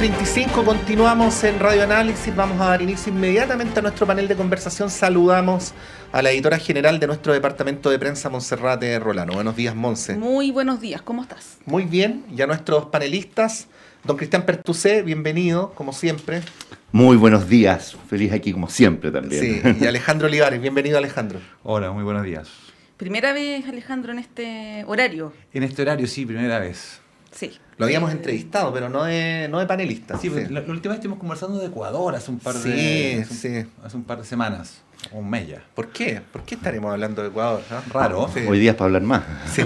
10:25, continuamos en Radio Análisis. Vamos a dar inicio inmediatamente a nuestro panel de conversación. Saludamos a la editora general de nuestro departamento de prensa, Monserrate Rolano. Buenos días, Monse. Muy buenos días, ¿cómo estás? Muy bien, y a nuestros panelistas, don Cristian Pertusé, bienvenido, como siempre. Muy buenos días, feliz aquí como siempre también. Sí, y Alejandro Olivares, bienvenido, Alejandro. Hola, muy buenos días. ¿Primera vez, Alejandro, en este horario? En este horario sí, primera vez. Sí. Lo habíamos entrevistado, pero no de panelista. Sí, la última vez estuvimos conversando de Ecuador hace un par de semanas, o un mes ya. ¿Por qué? ¿Por qué estaremos hablando de Ecuador? ¿No? Raro. Sí. Hoy día es para hablar más. Sí.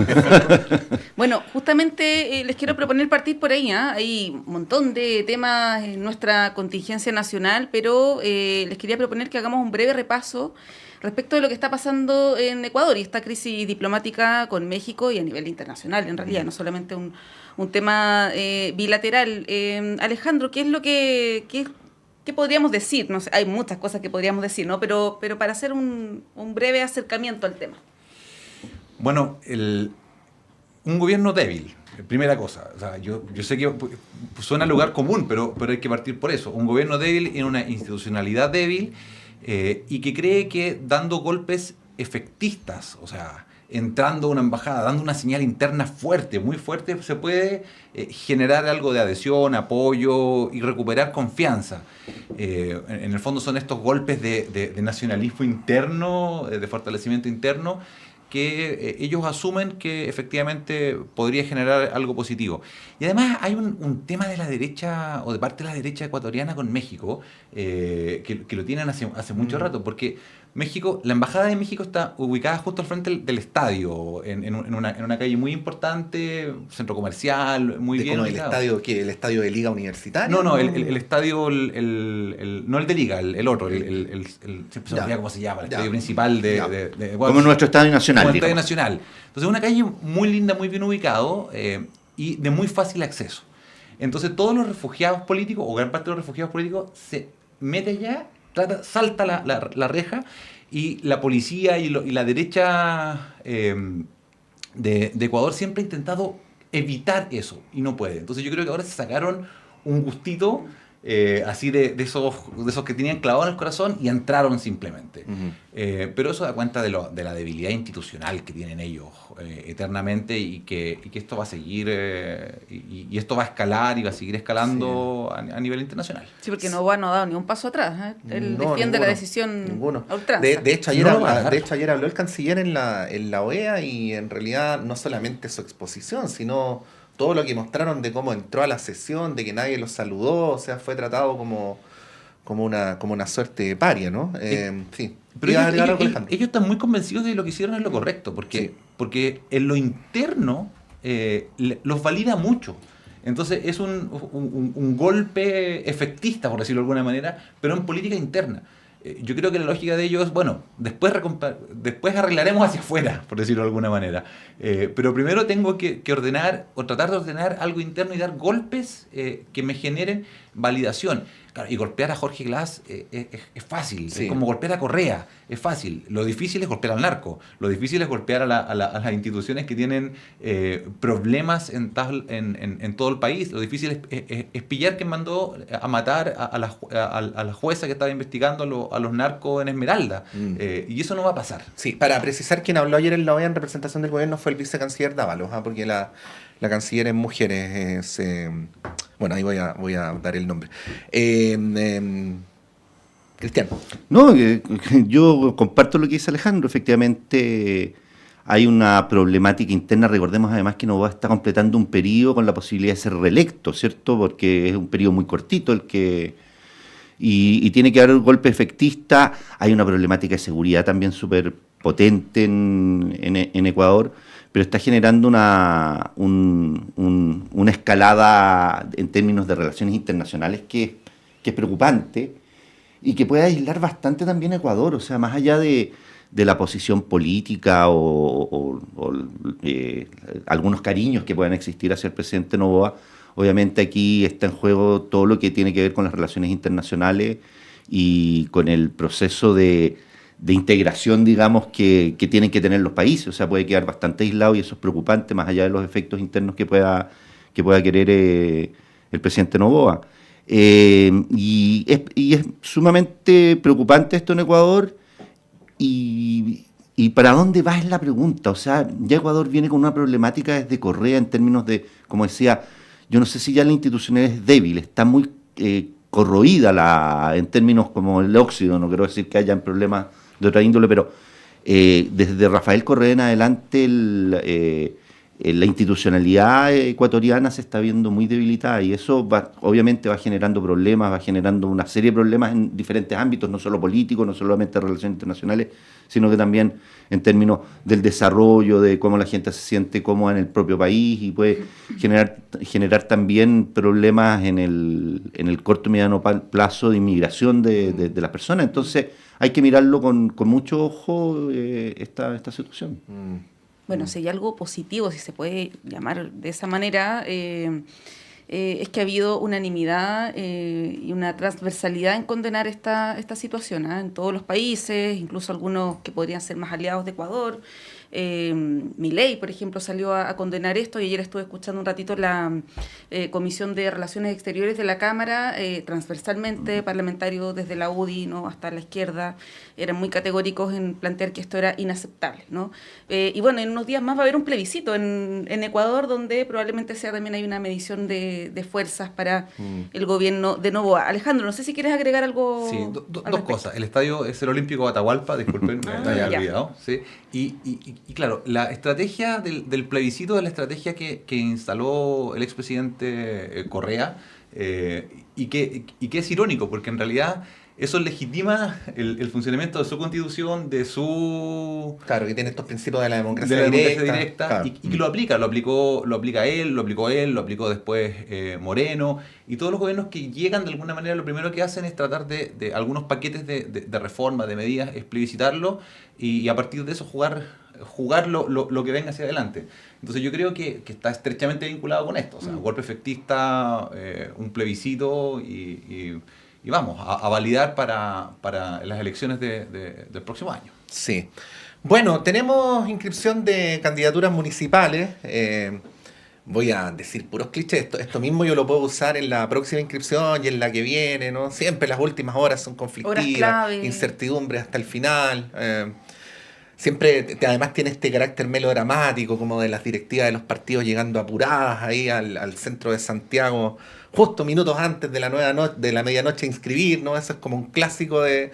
Bueno, justamente les quiero proponer partir por ahí. Hay un montón de temas en nuestra contingencia nacional, pero les quería proponer que hagamos un breve repaso respecto de lo que está pasando en Ecuador y esta crisis diplomática con México y a nivel internacional, en realidad, no solamente un tema bilateral. Alejandro, ¿qué es lo que qué podríamos decir? No sé, hay muchas cosas que podríamos decir, ¿no? Pero para hacer un breve acercamiento al tema. Bueno, un gobierno débil, primera cosa. O sea, yo sé que suena lugar común, pero hay que partir por eso. Un gobierno débil en una institucionalidad débil y que cree que dando golpes efectistas, o sea, entrando a una embajada, dando una señal interna fuerte, muy fuerte, se puede generar algo de adhesión, apoyo y recuperar confianza. En el fondo son estos golpes de nacionalismo interno, de fortalecimiento interno, que ellos asumen que efectivamente podría generar algo positivo. Y además hay un tema de la derecha, o de parte de la derecha ecuatoriana con México, que lo tienen hace mucho rato, porque México, la Embajada de México está ubicada justo al frente del estadio, en una calle muy importante, centro comercial, muy bien ubicado. ¿El estadio qué? ¿El estadio de Liga Universitaria? No, el estadio, no el de Liga, el otro, siempre se me olvida cómo se llama, el estadio principal de Como nuestro estadio nacional. Como el estadio nacional. Entonces, una calle muy linda, muy bien ubicado y de muy fácil acceso. Entonces, todos los refugiados políticos, o gran parte de los refugiados políticos, se mete allá, salta la reja, y la policía y la derecha de Ecuador siempre ha intentado evitar eso y no puede. Entonces yo creo que ahora se sacaron un gustito así de esos que tenían clavado en el corazón y entraron simplemente. Uh-huh. Pero eso da cuenta de la debilidad institucional que tienen ellos eternamente y que esto va a seguir y esto va a escalar y va a seguir escalando a nivel internacional. Sí, porque Noboa no ha dado ni un paso atrás. Él defiende la decisión a ultranza. De hecho, ayer habló el canciller en la OEA y en realidad no solamente su exposición, sino todo lo que mostraron de cómo entró a la sesión, de que nadie los saludó, o sea, fue tratado como una suerte de paria, ¿no? Sí. Pero ellos están muy convencidos de que lo que hicieron es lo correcto, porque en lo interno los valida mucho. Entonces es un golpe efectista, por decirlo de alguna manera, pero en política interna. Yo creo que la lógica de ellos es, bueno, después arreglaremos hacia afuera, por decirlo de alguna manera. Pero primero tengo que ordenar, o tratar de ordenar algo interno y dar golpes que me generen validación. Claro, y golpear a Jorge Glass es fácil, sí. Es como golpear a Correa, es fácil. Lo difícil es golpear al narco, lo difícil es golpear a las instituciones que tienen problemas en todo el país. Lo difícil es pillar quien mandó a matar a la jueza que estaba investigando a los narcos en Esmeralda. Y eso no va a pasar. Sí, para precisar, quien habló ayer en la OEA en representación del gobierno fue el vicecanciller Dávalos, porque la canciller en mujeres bueno, ahí voy a dar el nombre. Cristian. No, yo comparto lo que dice Alejandro. Efectivamente, hay una problemática interna. Recordemos además que Noboa está completando un periodo con la posibilidad de ser reelecto, ¿cierto? Porque es un periodo muy cortito el que... Y tiene que haber un golpe efectista. Hay una problemática de seguridad también súper potente en Ecuador, pero está generando una escalada en términos de relaciones internacionales que es preocupante y que puede aislar bastante también a Ecuador. O sea, más allá de la posición política o algunos cariños que puedan existir hacia el presidente Noboa, obviamente aquí está en juego todo lo que tiene que ver con las relaciones internacionales y con el proceso de integración, digamos, que tienen que tener los países. O sea, puede quedar bastante aislado y eso es preocupante, más allá de los efectos internos que pueda querer el presidente Noboa. y es sumamente preocupante esto en Ecuador. ¿Y para dónde va es la pregunta? O sea, ya Ecuador viene con una problemática desde Correa en términos de, como decía, yo no sé si ya la institucionalidad es débil, está muy corroída en términos como el óxido, no quiero decir que hayan problemas de otra índole, pero desde Rafael Correa en adelante la institucionalidad ecuatoriana se está viendo muy debilitada y eso obviamente va generando problemas, va generando una serie de problemas en diferentes ámbitos, no solo políticos, no solamente relaciones internacionales, sino que también en términos del desarrollo, de cómo la gente se siente cómoda en el propio país y puede generar también problemas en el corto y mediano plazo de inmigración de las personas. Entonces hay que mirarlo con mucho ojo esta situación. Bueno, si hay algo positivo, si se puede llamar de esa manera, es que ha habido unanimidad y una transversalidad en condenar esta situación en todos los países, incluso algunos que podrían ser más aliados de Ecuador. Milei, por ejemplo, salió a condenar esto y ayer estuve escuchando un ratito la Comisión de Relaciones Exteriores de la Cámara, transversalmente, parlamentarios desde la UDI, ¿no?, hasta la izquierda, eran muy categóricos en plantear que esto era inaceptable, ¿no? Y bueno, en unos días más va a haber un plebiscito en Ecuador donde probablemente también hay una medición de fuerzas para el gobierno de Noboa. Alejandro, no sé si quieres agregar algo. Sí, dos cosas. El estadio es el Olímpico de Atahualpa, disculpen, me había olvidado. ¿Sí? Y claro, la estrategia del plebiscito es la estrategia que instaló el expresidente Correa y que es irónico, porque en realidad eso legitima el funcionamiento de su constitución, de su... Claro, que tiene estos principios de la democracia directa. Claro. Y que lo aplica él, lo aplicó después Moreno, y todos los gobiernos que llegan de alguna manera lo primero que hacen es tratar de algunos paquetes de reforma, de medidas, es plebiscitarlo y a partir de eso jugar lo que venga hacia adelante. Entonces yo creo que está estrechamente vinculado con esto, o sea, golpe efectista, un plebiscito y vamos a validar para las elecciones del próximo año. Sí. Bueno, tenemos inscripción de candidaturas municipales. Voy a decir puros clichés. Esto mismo yo lo puedo usar en la próxima inscripción y en la que viene, ¿no? Siempre las últimas horas son conflictivas, incertidumbre hasta el final. Siempre, además, tiene este carácter melodramático, como de las directivas de los partidos llegando apuradas ahí al centro de Santiago, justo minutos antes de la medianoche a inscribir, ¿no? Eso es como un clásico de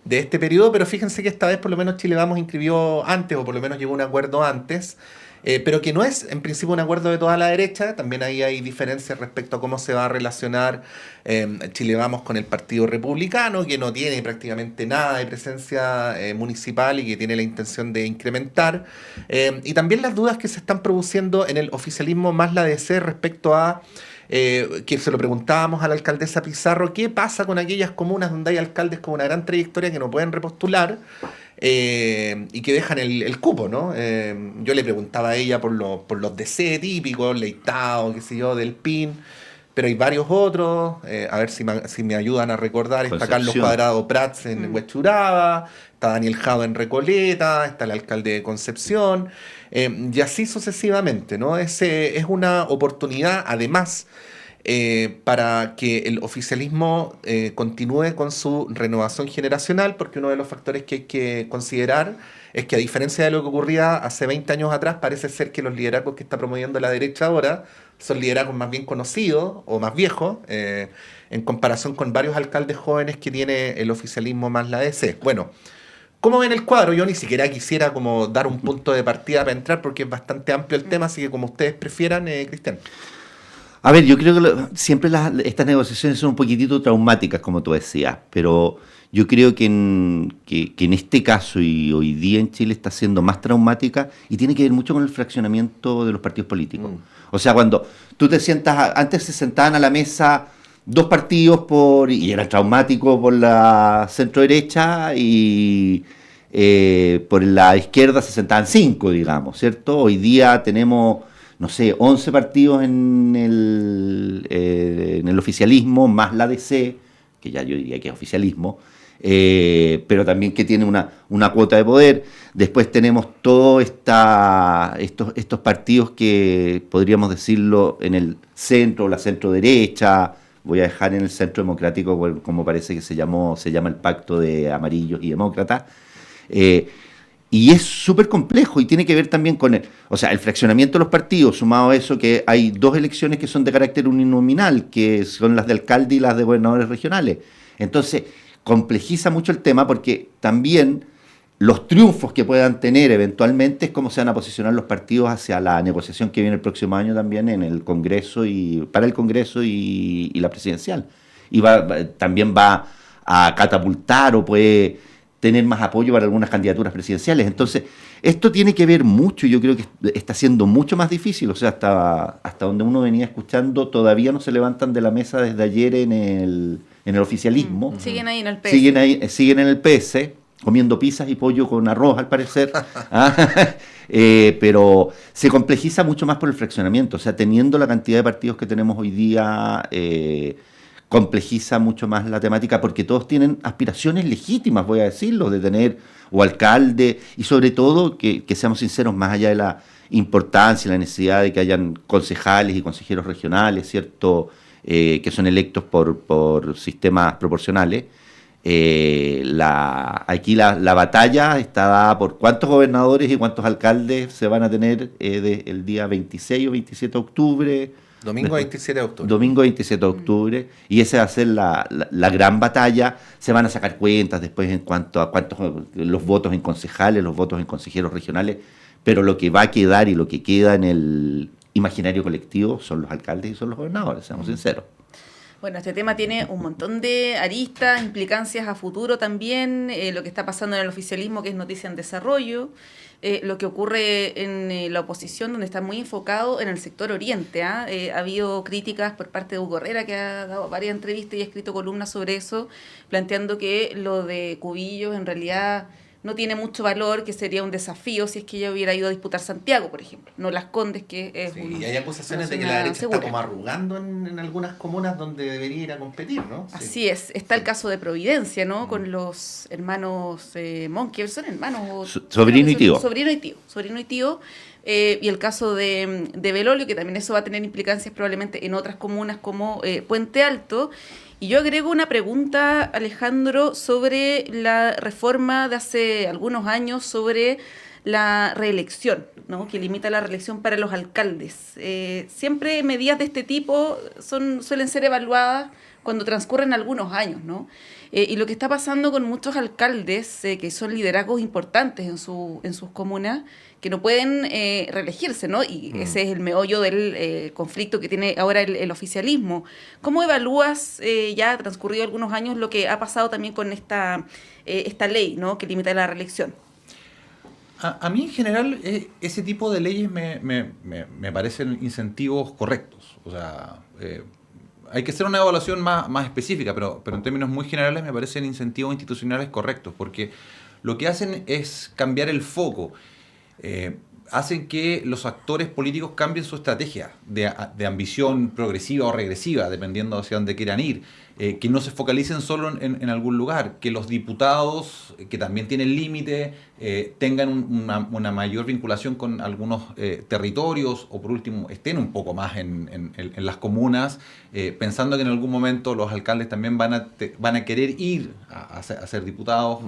este periodo, pero fíjense que esta vez por lo menos Chile Vamos inscribió antes, o por lo menos llegó a un acuerdo antes, pero que no es en principio un acuerdo de toda la derecha. También ahí hay diferencias respecto a cómo se va a relacionar Chile Vamos con el Partido Republicano, que no tiene prácticamente nada de presencia municipal y que tiene la intención de incrementar. Y también las dudas que se están produciendo en el oficialismo más la DC respecto a que se lo preguntábamos a la alcaldesa Pizarro, ¿qué pasa con aquellas comunas donde hay alcaldes con una gran trayectoria que no pueden repostular y que dejan el cupo, ¿no? Yo le preguntaba a ella por los DC típicos, Leitao, qué sé yo, del PIN, pero hay varios otros, a ver si me ayudan a recordar. Está Carlos Cuadrado Prats en Huechuraba, está Daniel Jado en Recoleta, está el alcalde de Concepción, y así sucesivamente, ¿no? Es una oportunidad, además, para que el oficialismo continúe con su renovación generacional, porque uno de los factores que hay que considerar es que, a diferencia de lo que ocurría hace 20 años atrás, parece ser que los liderazgos que está promoviendo la derecha ahora son liderazgos más bien conocidos o más viejos, en comparación con varios alcaldes jóvenes que tiene el oficialismo más la DC. Bueno, ¿cómo ven el cuadro? Yo ni siquiera quisiera como dar un punto de partida para entrar, porque es bastante amplio el tema, así que como ustedes prefieran, Cristian. A ver, yo creo que siempre estas negociaciones son un poquitito traumáticas, como tú decías, pero yo creo que en este caso y hoy día en Chile está siendo más traumática y tiene que ver mucho con el fraccionamiento de los partidos políticos. O sea, cuando tú te sientas, antes se sentaban a la mesa dos partidos y era traumático por la centro derecha y por la izquierda se sentaban 5, digamos, ¿cierto? Hoy día tenemos, no sé, 11 partidos en el oficialismo, más la DC, que ya yo diría que es oficialismo, pero también que tiene una cuota de poder. Después tenemos todos estos partidos que podríamos decirlo en el centro o la centro derecha, voy a dejar en el Centro Democrático, como parece que se llama el Pacto de Amarillos y Demócratas. Y es súper complejo y tiene que ver también con el fraccionamiento de los partidos, sumado a eso que hay 2 elecciones que son de carácter uninominal, que son las de alcalde y las de gobernadores regionales. Entonces, complejiza mucho el tema porque también los triunfos que puedan tener eventualmente es cómo se van a posicionar los partidos hacia la negociación que viene el próximo año también en el Congreso para el Congreso y la presidencial. Y también va a catapultar o puede tener más apoyo para algunas candidaturas presidenciales. Entonces, esto tiene que ver mucho y yo creo que está siendo mucho más difícil. O sea, hasta donde uno venía escuchando, todavía no se levantan de la mesa desde ayer en el oficialismo. Siguen ahí en el PS. Siguen en el PS, comiendo pizzas y pollo con arroz, al parecer. Pero se complejiza mucho más por el fraccionamiento. O sea, teniendo la cantidad de partidos que tenemos hoy día, complejiza mucho más la temática porque todos tienen aspiraciones legítimas, voy a decirlo, de tener o alcalde y sobre todo, que seamos sinceros, más allá de la importancia, la necesidad de que hayan concejales y consejeros regionales, ¿cierto?, que son electos por sistemas proporcionales. Aquí la batalla está dada por cuántos gobernadores y cuántos alcaldes se van a tener el día 26 o 27 de octubre. Domingo 27 de octubre. Domingo 27 de octubre, y esa va a ser la gran batalla. Se van a sacar cuentas después en cuanto a cuántos los votos en concejales, los votos en consejeros regionales, pero lo que va a quedar y lo que queda en el imaginario colectivo son los alcaldes y son los gobernadores, seamos sinceros. Bueno, este tema tiene un montón de aristas, implicancias a futuro también, lo que está pasando en el oficialismo, que es noticia en desarrollo, lo que ocurre en la oposición, donde está muy enfocado en el sector oriente. Ha habido críticas por parte de Hugo Herrera, que ha dado varias entrevistas y ha escrito columnas sobre eso, planteando que lo de Cubillos en realidad no tiene mucho valor, que sería un desafío si es que ella hubiera ido a disputar Santiago, por ejemplo, no Las Condes, que es y hay acusaciones de que la derecha está como arrugando en algunas comunas donde debería ir a competir, ¿no? Sí. Así es. Está el caso de Providencia, ¿no? Con los hermanos Monker, ¿son hermanos? Sobrino y tío. Sobrino y tío. Y el caso de Belolio, que también eso va a tener implicancias probablemente en otras comunas como Puente Alto. Y yo agrego una pregunta, Alejandro, sobre la reforma de hace algunos años sobre la reelección, ¿no?, que limita la reelección para los alcaldes. Siempre medidas de este tipo suelen ser evaluadas cuando transcurren algunos años, ¿no? Y lo que está pasando con muchos alcaldes, que son liderazgos importantes en sus comunas, que no pueden reelegirse, ¿no? Y ese es el meollo del conflicto que tiene ahora el oficialismo. ¿Cómo evalúas, ya transcurrido algunos años, lo que ha pasado también con esta ley, ¿no?, que limita la reelección? A mí en general ese tipo de leyes me parecen incentivos correctos. O sea, hay que hacer una evaluación más específica, pero en términos muy generales me parecen incentivos institucionales correctos, porque lo que hacen es cambiar el foco. Hacen que los actores políticos cambien su estrategia de ambición progresiva o regresiva, dependiendo hacia dónde quieran ir, que no se focalicen solo en algún lugar, que los diputados, que también tienen límite, tengan una mayor vinculación con algunos territorios, o por último estén un poco más en las comunas, pensando que en algún momento los alcaldes también van a querer ir a ser diputados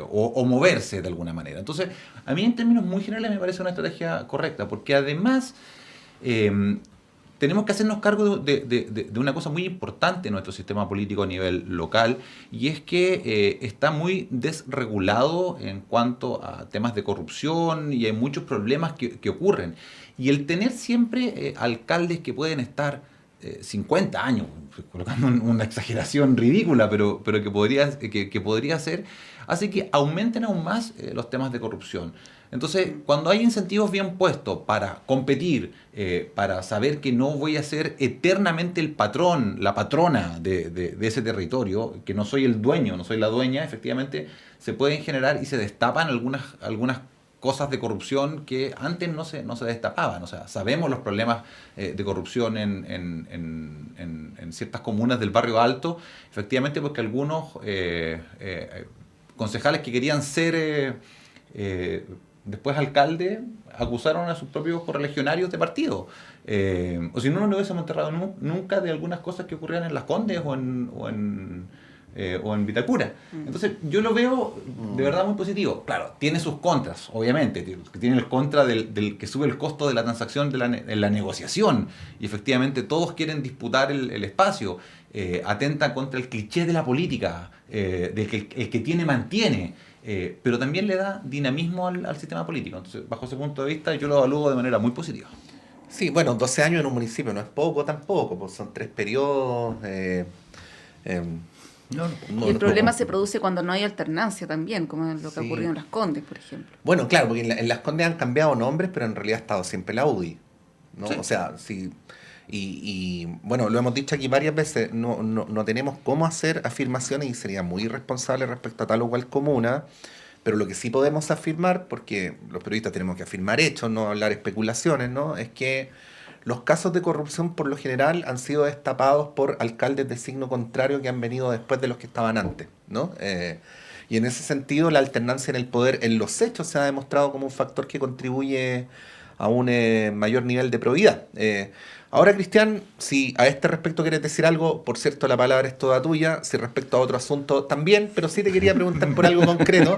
o moverse de alguna manera. Entonces, a mí en términos muy generales me parece una estrategia correcta, porque además tenemos que hacernos cargo de una cosa muy importante en nuestro sistema político a nivel local, y es que está muy desregulado en cuanto a temas de corrupción, y hay muchos problemas que ocurren. Y el tener siempre alcaldes que pueden estar 50 años, colocando una exageración ridícula, pero que podría ser, hace que aumenten aún más los temas de corrupción. Entonces, cuando hay incentivos bien puestos para competir, para saber que no voy a ser eternamente el patrón, la patrona de ese territorio, que no soy el dueño, no soy la dueña, efectivamente se pueden generar y se destapan algunas cosas de corrupción que antes no se destapaban. O sea, sabemos los problemas de corrupción en ciertas comunas del barrio alto, efectivamente porque algunos concejales que querían ser después alcaldes acusaron a sus propios correligionarios de partido. O si no, no lo hubiésemos enterrado nunca de algunas cosas que ocurrían en Las Condes o en Vitacura. Entonces, yo lo veo de verdad muy positivo. Claro, tiene sus contras, obviamente. Tiene el contra del que sube el costo de la transacción en la negociación. Y efectivamente todos quieren disputar el espacio. Atenta contra el cliché de la política, de que el que tiene mantiene. Pero también le da dinamismo al sistema político. Entonces, bajo ese punto de vista, yo lo evalúo de manera muy positiva. Sí, bueno, 12 años en un municipio no es poco tampoco, pues son 3 periodos. Y el problema se produce cuando no hay alternancia también, como es lo que ha ocurrido en Las Condes, por ejemplo. Bueno, claro, porque en Las Condes han cambiado nombres, pero en realidad ha estado siempre la UDI, ¿no? Sí. O sea, sí. Y bueno, lo hemos dicho aquí varias veces, no tenemos cómo hacer afirmaciones y sería muy irresponsable respecto a tal o cual comuna, pero lo que sí podemos afirmar, porque los periodistas tenemos que afirmar hechos, no hablar especulaciones, ¿no? Es que los casos de corrupción por lo general han sido destapados por alcaldes de signo contrario que han venido después de los que estaban antes, ¿no? Y en ese sentido la alternancia en el poder en los hechos se ha demostrado como un factor que contribuye a un mayor nivel de probidad. Ahora, Cristian, si a este respecto quieres decir algo, por cierto, la palabra es toda tuya, si respecto a otro asunto también, pero sí te quería preguntar por algo concreto,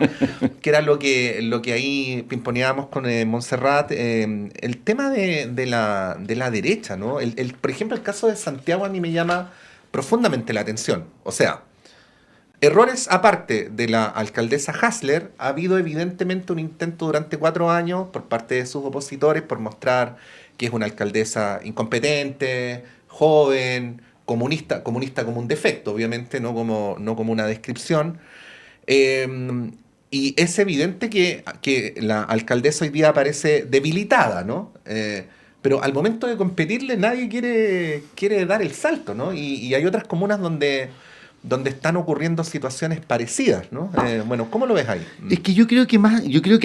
que era lo que ahí pimponeábamos con Montserrat, el tema de la derecha, ¿no? Por ejemplo, el caso de Santiago a mí me llama profundamente la atención. O sea, errores aparte de la alcaldesa Hasler, ha habido evidentemente un intento durante 4 años por parte de sus opositores por mostrar que es una alcaldesa incompetente, joven, comunista como un defecto, obviamente, no como una descripción. Y es evidente que la alcaldesa hoy día parece debilitada, ¿no? Pero al momento de competirle nadie quiere dar el salto, ¿no? Y hay otras comunas donde están ocurriendo situaciones parecidas, ¿no? Bueno, ¿cómo lo ves ahí? Es que yo creo que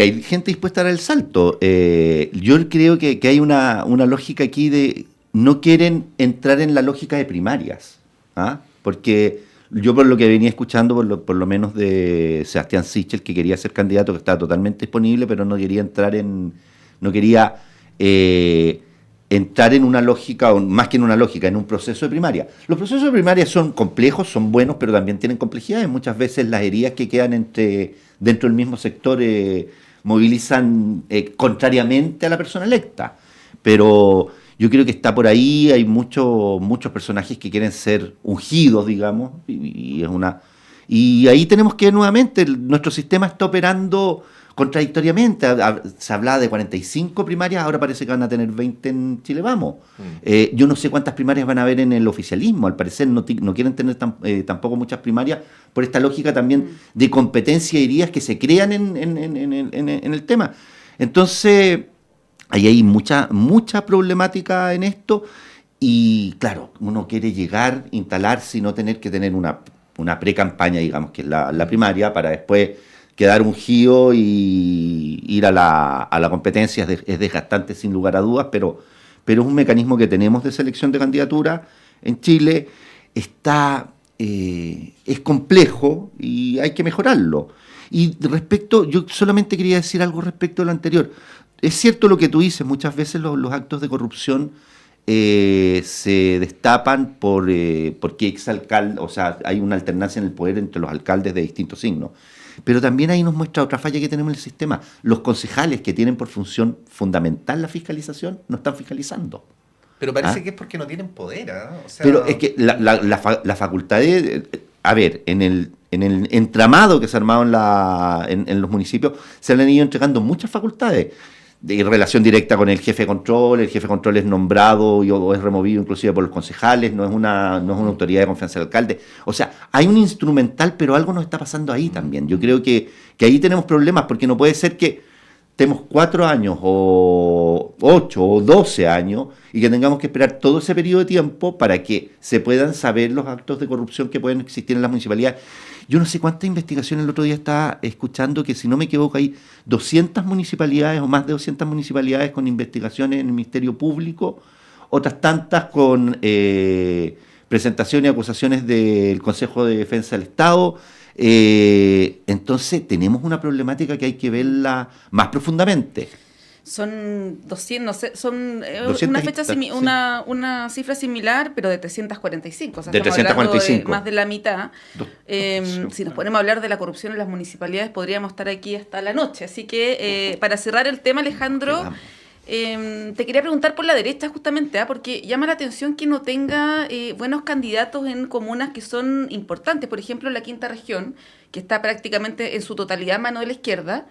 hay gente dispuesta a dar el salto. Yo creo que hay una lógica aquí de no quieren entrar en la lógica de primarias, ¿ah? Porque yo por lo que venía escuchando, por lo menos de Sebastián Sichel, que quería ser candidato, que estaba totalmente disponible, pero no quería entrar en una lógica, o más que en una lógica, en un proceso de primaria. Los procesos de primaria son complejos, son buenos, pero también tienen complejidades. Muchas veces las heridas que quedan dentro del mismo sector movilizan contrariamente a la persona electa. Pero yo creo que está por ahí, hay muchos personajes que quieren ser ungidos, digamos, y ahí tenemos que nuevamente, nuestro sistema está operando contradictoriamente. Se hablaba de 45 primarias, ahora parece que van a tener 20 en Chile Vamos. Yo no sé cuántas primarias van a haber en el oficialismo, al parecer no quieren tener tampoco muchas primarias, por esta lógica también de competencia y heridas que se crean en el tema. Entonces, ahí hay mucha problemática en esto, y claro, uno quiere llegar, instalarse y no tener que tener una pre-campaña, digamos, que es la primaria, para después quedar ungido y ir a la competencia. Es desgastante sin lugar a dudas, pero es un mecanismo que tenemos de selección de candidatura en Chile. Es complejo y hay que mejorarlo. Y yo solamente quería decir algo respecto a lo anterior. Es cierto lo que tú dices, muchas veces los actos de corrupción se destapan porque o sea, hay una alternancia en el poder entre los alcaldes de distintos signos. Pero también ahí nos muestra otra falla que tenemos en el sistema. Los concejales, que tienen por función fundamental la fiscalización, no están fiscalizando. Pero parece que es porque no tienen poder, ¿eh? O sea, pero es que la facultad a ver, en el entramado que se ha armado en los municipios, se le han ido entregando muchas facultades de relación directa con el jefe de control. El jefe de control es nombrado o es removido inclusive por los concejales, no es una autoridad de confianza del alcalde. O sea, hay un instrumental, pero algo nos está pasando ahí también. Yo creo que ahí tenemos problemas, porque no puede ser que estemos 4 años o 8 o 12 años y que tengamos que esperar todo ese periodo de tiempo para que se puedan saber los actos de corrupción que pueden existir en las municipalidades. Yo no sé cuántas investigaciones, el otro día estaba escuchando que, si no me equivoco, hay 200 municipalidades o más de 200 municipalidades con investigaciones en el Ministerio Público, otras tantas con presentaciones y acusaciones del Consejo de Defensa del Estado. Entonces tenemos una problemática que hay que verla más profundamente. Son 200, no sé, son 200 una y fecha tal, sí. una cifra similar, pero de 345. O sea, De estamos hablando 345. de más de la mitad. Sí. Si nos ponemos a hablar de la corrupción en las municipalidades, podríamos estar aquí hasta la noche. Así que, para cerrar el tema, Alejandro, te quería preguntar por la derecha justamente, porque llama la atención que no tenga buenos candidatos en comunas que son importantes. Por ejemplo, en la quinta región, que está prácticamente en su totalidad a mano de la izquierda.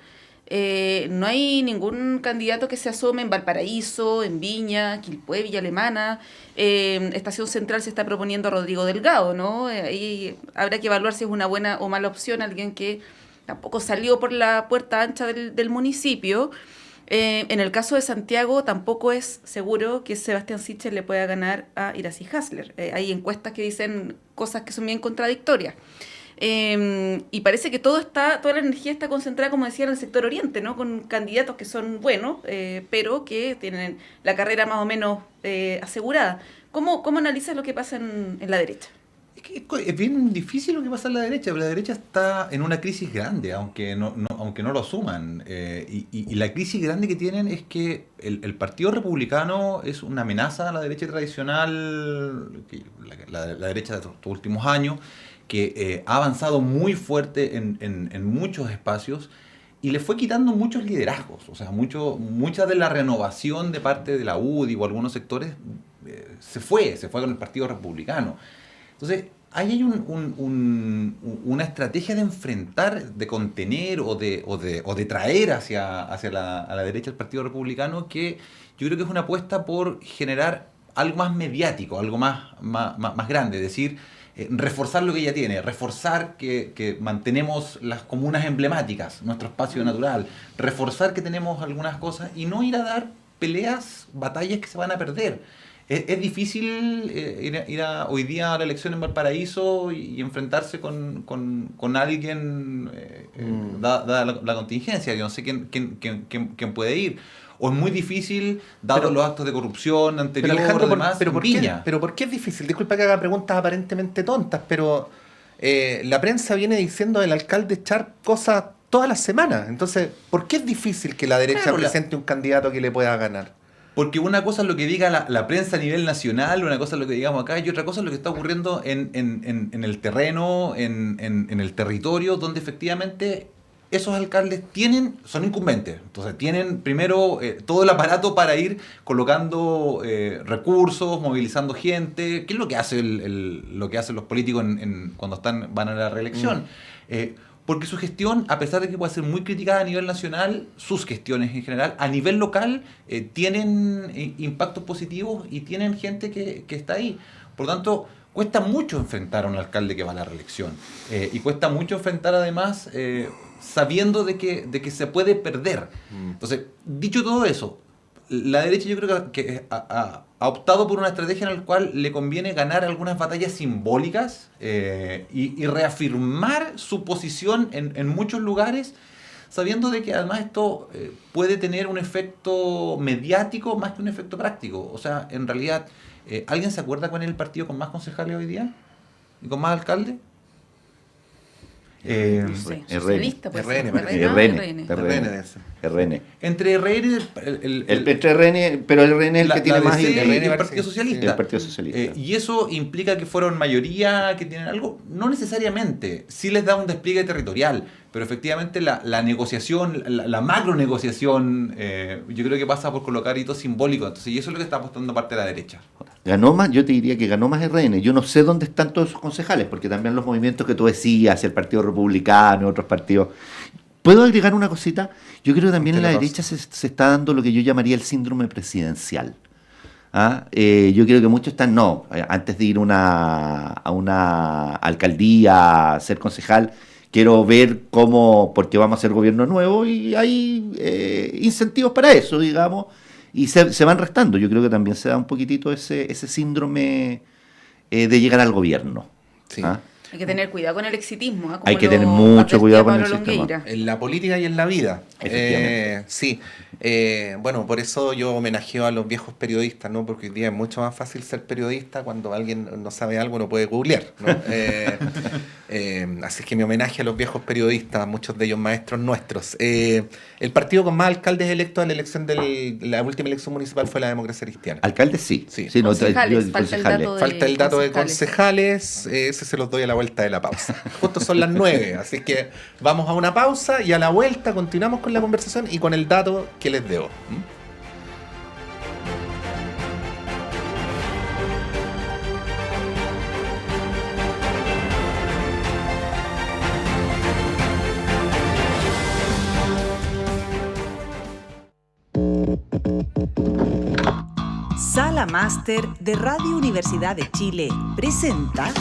No hay ningún candidato que se asome en Valparaíso, en Viña, Quilpué, Villa Alemana. Estación Central se está proponiendo a Rodrigo Delgado, ¿no? Ahí habrá que evaluar si es una buena o mala opción alguien que tampoco salió por la puerta ancha del municipio. En el caso de Santiago tampoco es seguro que Sebastián Sichel le pueda ganar a Iracy Hasler. Hay encuestas que dicen cosas que son bien contradictorias. Y parece que toda la energía está concentrada, como decía, en el sector oriente, ¿no? Con candidatos que son buenos, pero que tienen la carrera más o menos asegurada. ¿Cómo analizas lo que pasa en la derecha? Es que es bien difícil lo que pasa en la derecha. La derecha está en una crisis grande, aunque no lo asuman. Y la crisis grande que tienen es que el Partido Republicano es una amenaza a la derecha tradicional, la derecha de estos últimos años, que ha avanzado muy fuerte en muchos espacios y le fue quitando muchos liderazgos. O sea, mucha de la renovación de parte de la UDI o algunos sectores se fue con el Partido Republicano. Entonces, ahí hay una estrategia de enfrentar, de contener o de traer a la derecha el Partido Republicano, que yo creo que es una apuesta por generar algo más mediático, algo más grande, es decir, reforzar lo que ella tiene, reforzar que mantenemos las comunas emblemáticas, nuestro espacio natural, reforzar que tenemos algunas cosas y no ir a dar batallas que se van a perder. Es difícil ir hoy día a la elección en Valparaíso y enfrentarse con alguien dada la contingencia. Yo no sé quién puede ir. O es muy difícil, dados los actos de corrupción anteriores, pero Alejandro, demás, ¿por qué es difícil? Disculpa que haga preguntas aparentemente tontas, pero la prensa viene diciendo del alcalde echar cosas todas las semanas. Entonces, ¿por qué es difícil que la derecha presente un candidato que le pueda ganar? Porque una cosa es lo que diga la prensa a nivel nacional, una cosa es lo que digamos acá, y otra cosa es lo que está ocurriendo en el terreno, en el territorio, donde efectivamente esos alcaldes son incumbentes. Entonces tienen primero todo el aparato para ir colocando recursos, movilizando gente, que es lo que hace lo que hacen los políticos cuando van a la reelección. Porque su gestión, a pesar de que puede ser muy criticada a nivel nacional, sus gestiones en general, a nivel local, tienen impactos positivos y tienen gente que está ahí. Por lo tanto, cuesta mucho enfrentar a un alcalde que va a la reelección. Y cuesta mucho enfrentar además sabiendo de que se puede perder. Entonces, dicho todo eso, la derecha yo creo que ha optado por una estrategia en la cual le conviene ganar algunas batallas simbólicas y reafirmar su posición en muchos lugares, sabiendo de que además esto puede tener un efecto mediático más que un efecto práctico. O sea, en realidad, ¿alguien se acuerda cuál es el partido con más concejales hoy día? ¿Y con más alcaldes? Socialista, pues. RN. Entre RN Entre RN, pero el RN es el que tiene más y RN, el Partido Socialista. El Partido Socialista. Y eso implica que fueron mayoría, que tienen algo. No necesariamente. Sí les da un despliegue territorial, pero efectivamente la negociación, la macro negociación, yo creo que pasa por colocar hitos simbólicos. Entonces, y eso es lo que está apostando parte de la derecha. Ganó más, yo te diría que ganó más RN. Yo no sé dónde están todos esos concejales, porque también los movimientos que tú decías, el Partido Republicano, otros partidos. ¿Puedo agregar una cosita? Yo creo que también en la derecha se está dando lo que yo llamaría el síndrome presidencial. Yo creo que muchos están, antes de ir a una alcaldía, a ser concejal, quiero ver porque vamos a hacer gobierno nuevo y hay incentivos para eso, digamos, y se van restando. Yo creo que también se da un poquitito ese síndrome de llegar al gobierno. Sí. Hay que tener cuidado con el exitismo. Como Hay que lo tener mucho advertía cuidado con el Pablo sistema. Longueira. En la política y en la vida. Efectivamente. Sí. Bueno, por eso yo homenajeo a los viejos periodistas, ¿no? Porque hoy día es mucho más fácil ser periodista cuando alguien no sabe algo, no puede googlear, ¿no? Así que mi homenaje a los viejos periodistas, muchos de ellos maestros nuestros. El partido con más alcaldes electos en la última elección municipal fue la Democracia Cristiana. Alcaldes sí. Sí. No, Concejales, yo- falta el concejales. dato Falta el dato de concejales. concejales, ese se los doy a la vuelta de la pausa. Justo son las 9, así que vamos a una pausa y a la vuelta continuamos con la conversación y con el dato que les debo. Sala Máster de Radio Universidad de Chile presenta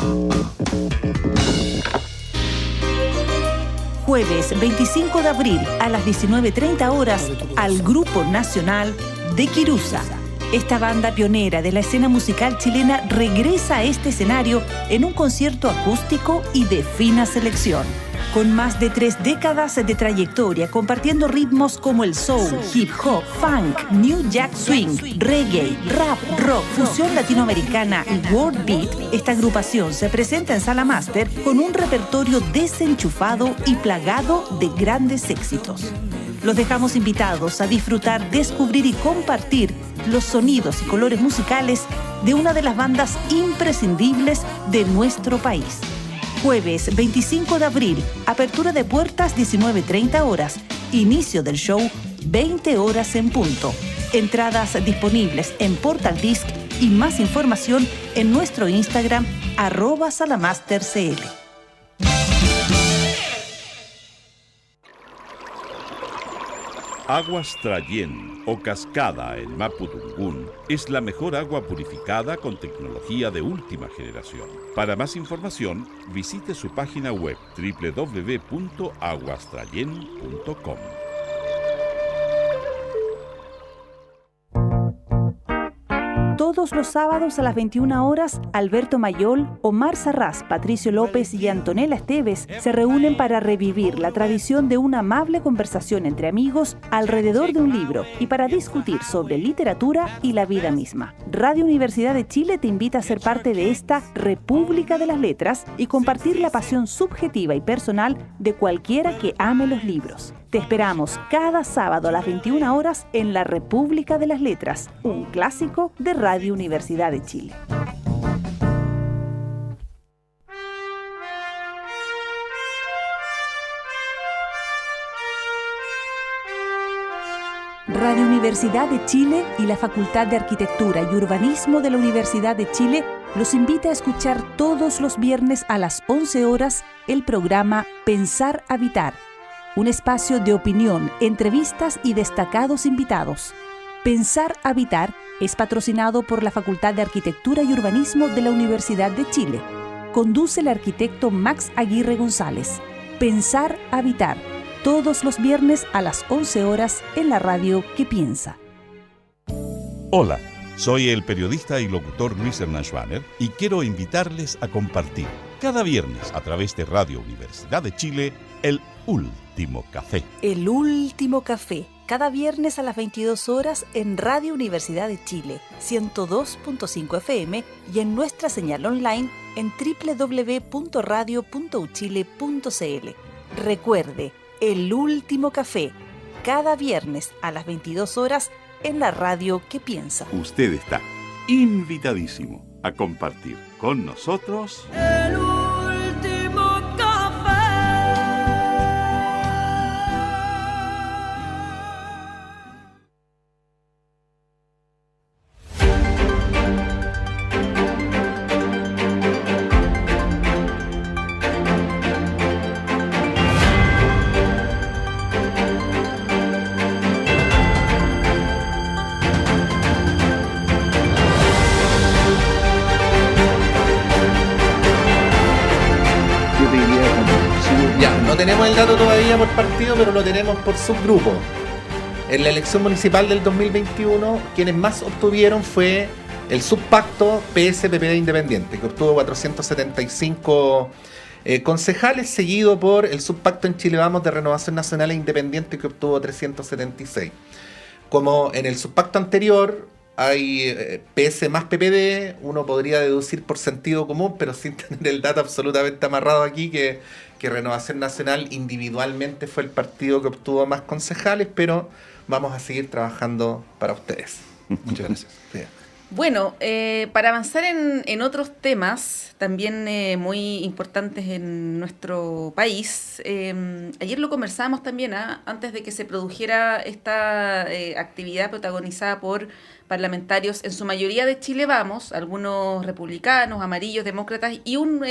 jueves 25 de abril a las 19:30 horas al Grupo Nacional de Quirusa. Esta banda pionera de la escena musical chilena regresa a este escenario en un concierto acústico y de fina selección. Con más de 3 décadas de trayectoria, compartiendo ritmos como el soul, hip hop, funk, new jack swing, reggae, rap, rock, fusión latinoamericana y world beat, esta agrupación se presenta en Sala Máster con un repertorio desenchufado y plagado de grandes éxitos. Los dejamos invitados a disfrutar, descubrir y compartir los sonidos y colores musicales de una de las bandas imprescindibles de nuestro país. Jueves 25 de abril, apertura de puertas 19:30 horas, inicio del show 20 horas en punto. Entradas disponibles en Portal Disc y más información en nuestro Instagram @salamastercl. Aguas Trayén o Cascada en Mapudungún es la mejor agua purificada con tecnología de última generación. Para más información, visite su página web www.aguastrayen.com. Todos los sábados a las 21 horas, Alberto Mayol, Omar Sarraz, Patricio López y Antonella Esteves se reúnen para revivir la tradición de una amable conversación entre amigos alrededor de un libro y para discutir sobre literatura y la vida misma. Radio Universidad de Chile te invita a ser parte de esta República de las Letras y compartir la pasión subjetiva y personal de cualquiera que ame los libros. Te esperamos cada sábado a las 21 horas en la República de las Letras, un clásico de Radio Universidad de Chile. Radio Universidad de Chile y la Facultad de Arquitectura y Urbanismo de la Universidad de Chile los invita a escuchar todos los viernes a las 11 horas el programa Pensar Habitar, un espacio de opinión, entrevistas y destacados invitados. Pensar Habitar es patrocinado por la Facultad de Arquitectura y Urbanismo de la Universidad de Chile. Conduce el arquitecto Max Aguirre González. Pensar Habitar, todos los viernes a las 11 horas en la radio que piensa. Hola, soy el periodista y locutor Luis Hernán Schwaner y quiero invitarles a compartir cada viernes a través de Radio Universidad de Chile el Último Café. El Último Café, cada viernes a las 22 horas en Radio Universidad de Chile, 102.5 FM y en nuestra señal online en www.radio.uchile.cl. Recuerde, El Último Café, cada viernes a las 22 horas en la radio que piensa. Usted está invitadísimo a compartir con nosotros El Último Café. Yo te diría como, Ya, no tenemos el dato todavía por partido, pero lo tenemos por subgrupo. En la elección municipal del 2021, quienes más obtuvieron fue el subpacto PS-PPD Independiente, que obtuvo 475 concejales, seguido por el subpacto en Chile Vamos de Renovación Nacional e Independiente, que obtuvo 376. Como en el subpacto anterior hay PS más PPD, uno podría deducir por sentido común, pero sin tener el dato absolutamente amarrado aquí, que Renovación Nacional individualmente fue el partido que obtuvo más concejales, pero vamos a seguir trabajando para ustedes. Muchas gracias. Sí. Bueno, para avanzar en otros temas también muy importantes en nuestro país, ayer lo conversábamos también antes de que se produjera esta actividad protagonizada por parlamentarios, en su mayoría de Chile Vamos, algunos republicanos, amarillos, demócratas y un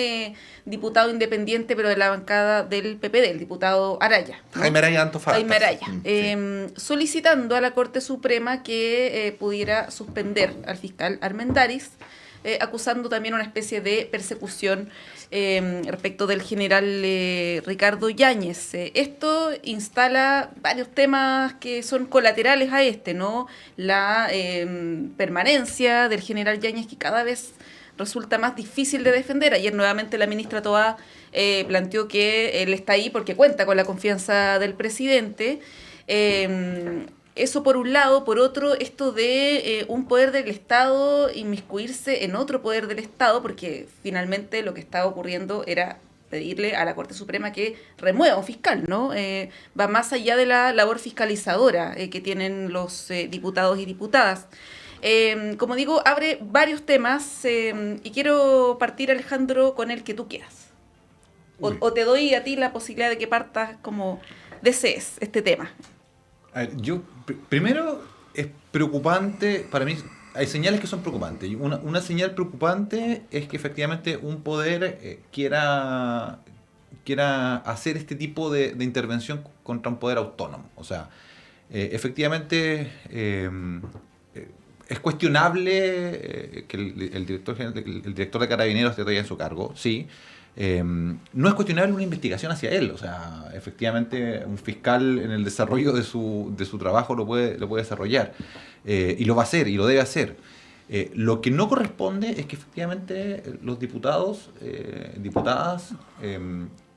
diputado independiente, pero de la bancada del PPD, el diputado Araya, ¿no? Jaime Araya Antofagasta. Jaime Araya, Sí. solicitando a la Corte Suprema que pudiera suspender al fiscal Armendáriz, acusando también una especie de persecución respecto del general Ricardo Yáñez. Esto instala varios temas que son colaterales a ¿no? La permanencia del general Yáñez, que cada vez resulta más difícil de defender. Ayer nuevamente la ministra Toá planteó que él está ahí porque cuenta con la confianza del presidente. Eso por un lado. Por otro, esto de un poder del Estado inmiscuirse en otro poder del Estado, porque finalmente lo que estaba ocurriendo era pedirle a la Corte Suprema que remueva un fiscal, ¿no? Va más allá de la labor fiscalizadora que tienen los diputados y diputadas. Como digo, abre varios temas y quiero partir, Alejandro, con el que tú quieras. O te doy a ti la posibilidad de que partas como desees este tema. A ver, primero es preocupante, para mí hay señales que son preocupantes. Una señal preocupante es que efectivamente un poder quiera hacer este tipo de intervención contra un poder autónomo. O sea, efectivamente es cuestionable que el director de Carabineros esté todavía en su cargo, sí. No es cuestionable una investigación hacia él, o sea, efectivamente un fiscal en el desarrollo de su trabajo lo puede desarrollar, y lo va a hacer y lo debe hacer. Lo que no corresponde es que efectivamente los diputados, diputadas,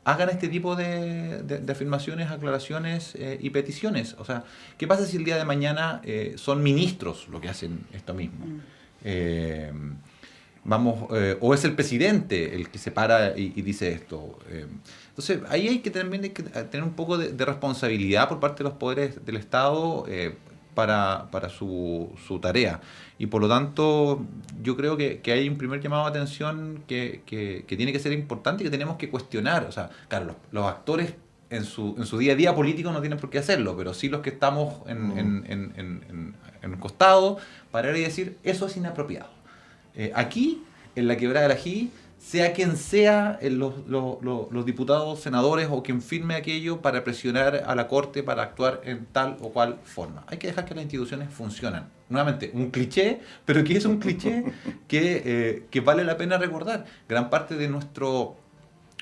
hagan este tipo de afirmaciones, aclaraciones y peticiones. O sea, ¿qué pasa si el día de mañana son ministros los que hacen esto mismo? O es el presidente el que se para y dice esto. Entonces, ahí hay que también tener un poco de responsabilidad por parte de los poderes del Estado para su tarea. Y por lo tanto, yo creo que hay un primer llamado de atención que tiene que ser importante y que tenemos que cuestionar. O sea, claro, los actores en su día a día político no tienen por qué hacerlo, pero sí los que estamos en el costado, parar y decir, eso es inapropiado. Aquí, en la Quebrada del Ají, sea quien sea los diputados, senadores o quien firme aquello para presionar a la Corte para actuar en tal o cual forma. Hay que dejar que las instituciones funcionen. Nuevamente, un cliché, pero que es un cliché que vale la pena recordar. Gran parte de nuestro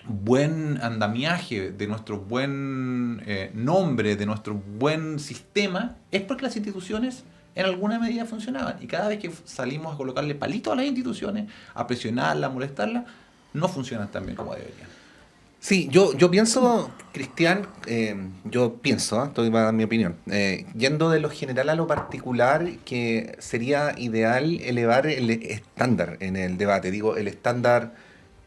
buen andamiaje, de nuestro buen nombre, de nuestro buen sistema, es porque las instituciones en alguna medida funcionaban. Y cada vez que salimos a colocarle palitos a las instituciones, a presionarlas, a molestarlas, no funcionan tan bien como deberían. Sí, yo pienso, Cristian, estoy para dar mi opinión, yendo de lo general a lo particular, que sería ideal elevar el estándar en el debate. Digo, el estándar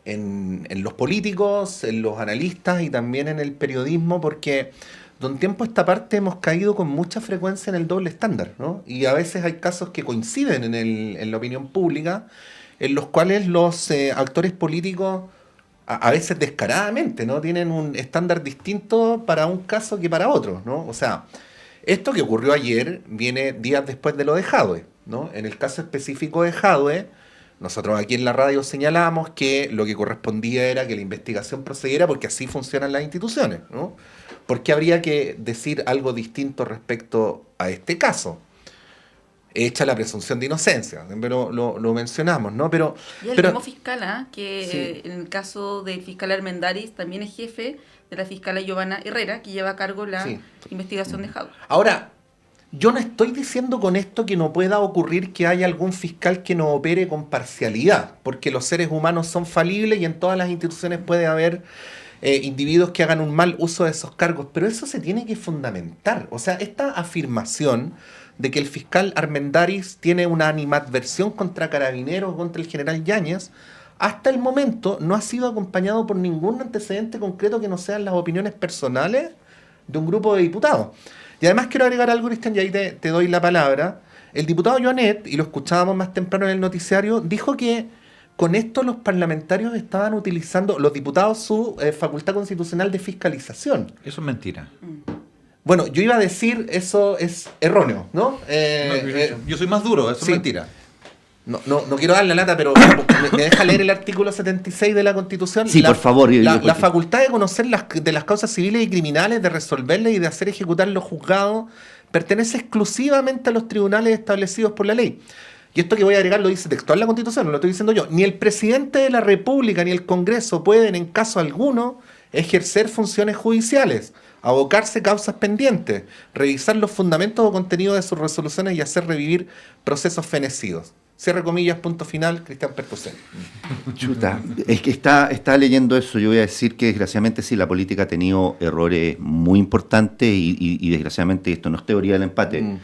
en los políticos, en los analistas y también en el periodismo, porque de un tiempo a esta parte hemos caído con mucha frecuencia en el doble estándar, ¿no? Y a veces hay casos que coinciden en la opinión pública, en los cuales los actores políticos, a veces descaradamente, ¿no? Tienen un estándar distinto para un caso que para otro, ¿no? O sea, esto que ocurrió ayer viene días después de lo de Jadwe, ¿no? En el caso específico de Jadwe, nosotros aquí en la radio señalamos que lo que correspondía era que la investigación procediera porque así funcionan las instituciones, ¿no? ¿Por qué habría que decir algo distinto respecto a este caso? Hecha la presunción de inocencia, pero lo mencionamos, ¿no? Pero mismo fiscal, que sí, en el caso del fiscal Armendáriz también es jefe de la fiscala Giovanna Herrera, que lleva a cargo la investigación de Jadwe. Ahora, Yo no estoy diciendo con esto que no pueda ocurrir que haya algún fiscal que no opere con parcialidad, porque los seres humanos son falibles y en todas las instituciones puede haber individuos que hagan un mal uso de esos cargos, pero eso se tiene que fundamentar. O sea, esta afirmación de que el fiscal Armendáriz tiene una animadversión contra Carabineros, contra el general Yáñez, hasta el momento no ha sido acompañado por ningún antecedente concreto que no sean las opiniones personales de un grupo de diputados. Y además quiero agregar algo, Cristian, y ahí te doy la palabra. El diputado Joanet, y lo escuchábamos más temprano en el noticiario, dijo que con esto los parlamentarios estaban utilizando, los diputados, su facultad constitucional de fiscalización. Eso es mentira. Bueno, yo iba a decir, eso es erróneo, ¿no? Yo soy más duro, eso sí. es mentira. No quiero dar la lata, pero me deja leer el artículo 76 de la Constitución. Sí, por favor. La facultad de conocer de las causas civiles y criminales, de resolverlas y de hacer ejecutar los juzgados, pertenece exclusivamente a los tribunales establecidos por la ley. Y esto que voy a agregar lo dice textual la Constitución, no lo estoy diciendo yo. Ni el presidente de la República ni el Congreso pueden, en caso alguno, ejercer funciones judiciales, abocarse causas pendientes, revisar los fundamentos o contenidos de sus resoluciones y hacer revivir procesos fenecidos. Cierre comillas, punto final, Cristian Pertusen. Chuta, es que está leyendo eso. Yo voy a decir que desgraciadamente sí, la política ha tenido errores muy importantes y desgraciadamente esto no es teoría del empate.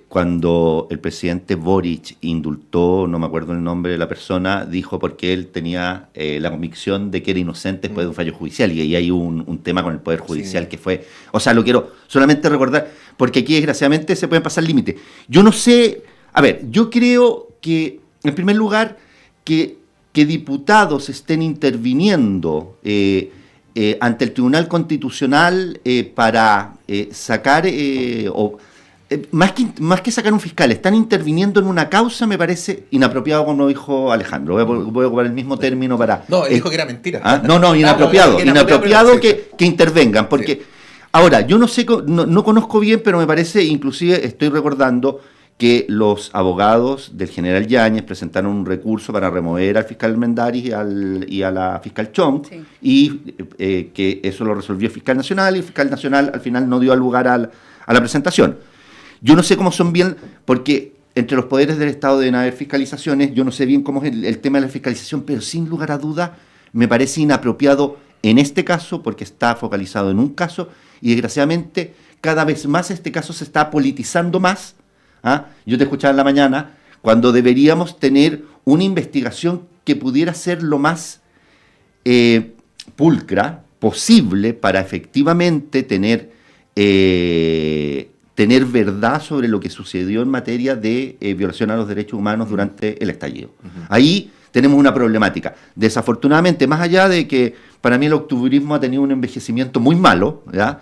Cuando el presidente Boric indultó, no me acuerdo el nombre de la persona, dijo porque él tenía la convicción de que era inocente después de un fallo judicial, y ahí hay un tema con el Poder Judicial que fue... O sea, lo quiero solamente recordar, porque aquí desgraciadamente se pueden pasar límites. Yo no sé... A ver, yo creo que, en primer lugar, que diputados estén interviniendo ante el Tribunal Constitucional para sacar... Más que sacar un fiscal, están interviniendo en una causa, me parece inapropiado, como dijo Alejandro. Voy a ocupar el mismo término para... No, él dijo que era mentira. Inapropiado. Inapropiado que intervengan, porque... Sí. Ahora, yo no sé, no conozco bien, pero me parece, inclusive estoy recordando que los abogados del general Yáñez presentaron un recurso para remover al fiscal Armendáriz y a la fiscal Chong, sí. Y que eso lo resolvió el fiscal nacional, y el fiscal nacional al final no dio lugar a la presentación. Yo no sé cómo son bien, porque entre los poderes del Estado deben haber fiscalizaciones, yo no sé bien cómo es el tema de la fiscalización, pero sin lugar a duda me parece inapropiado en este caso, porque está focalizado en un caso, y desgraciadamente cada vez más este caso se está politizando más. Yo te escuchaba en la mañana, cuando deberíamos tener una investigación que pudiera ser lo más pulcra posible para efectivamente tener verdad sobre lo que sucedió en materia de violación a los derechos humanos durante el estallido. Ahí tenemos una problemática. Desafortunadamente, más allá de que para mí el octubrismo ha tenido un envejecimiento muy malo, ¿ya?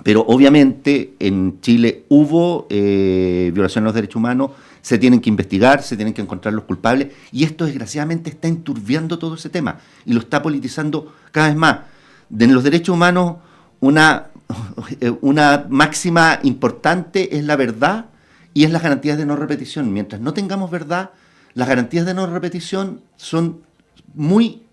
Pero obviamente en Chile hubo violación a los derechos humanos, se tienen que investigar, se tienen que encontrar los culpables, y esto desgraciadamente está enturbiando todo ese tema y lo está politizando cada vez más. De los derechos humanos, una máxima importante es la verdad y es las garantías de no repetición. Mientras no tengamos verdad, las garantías de no repetición son muy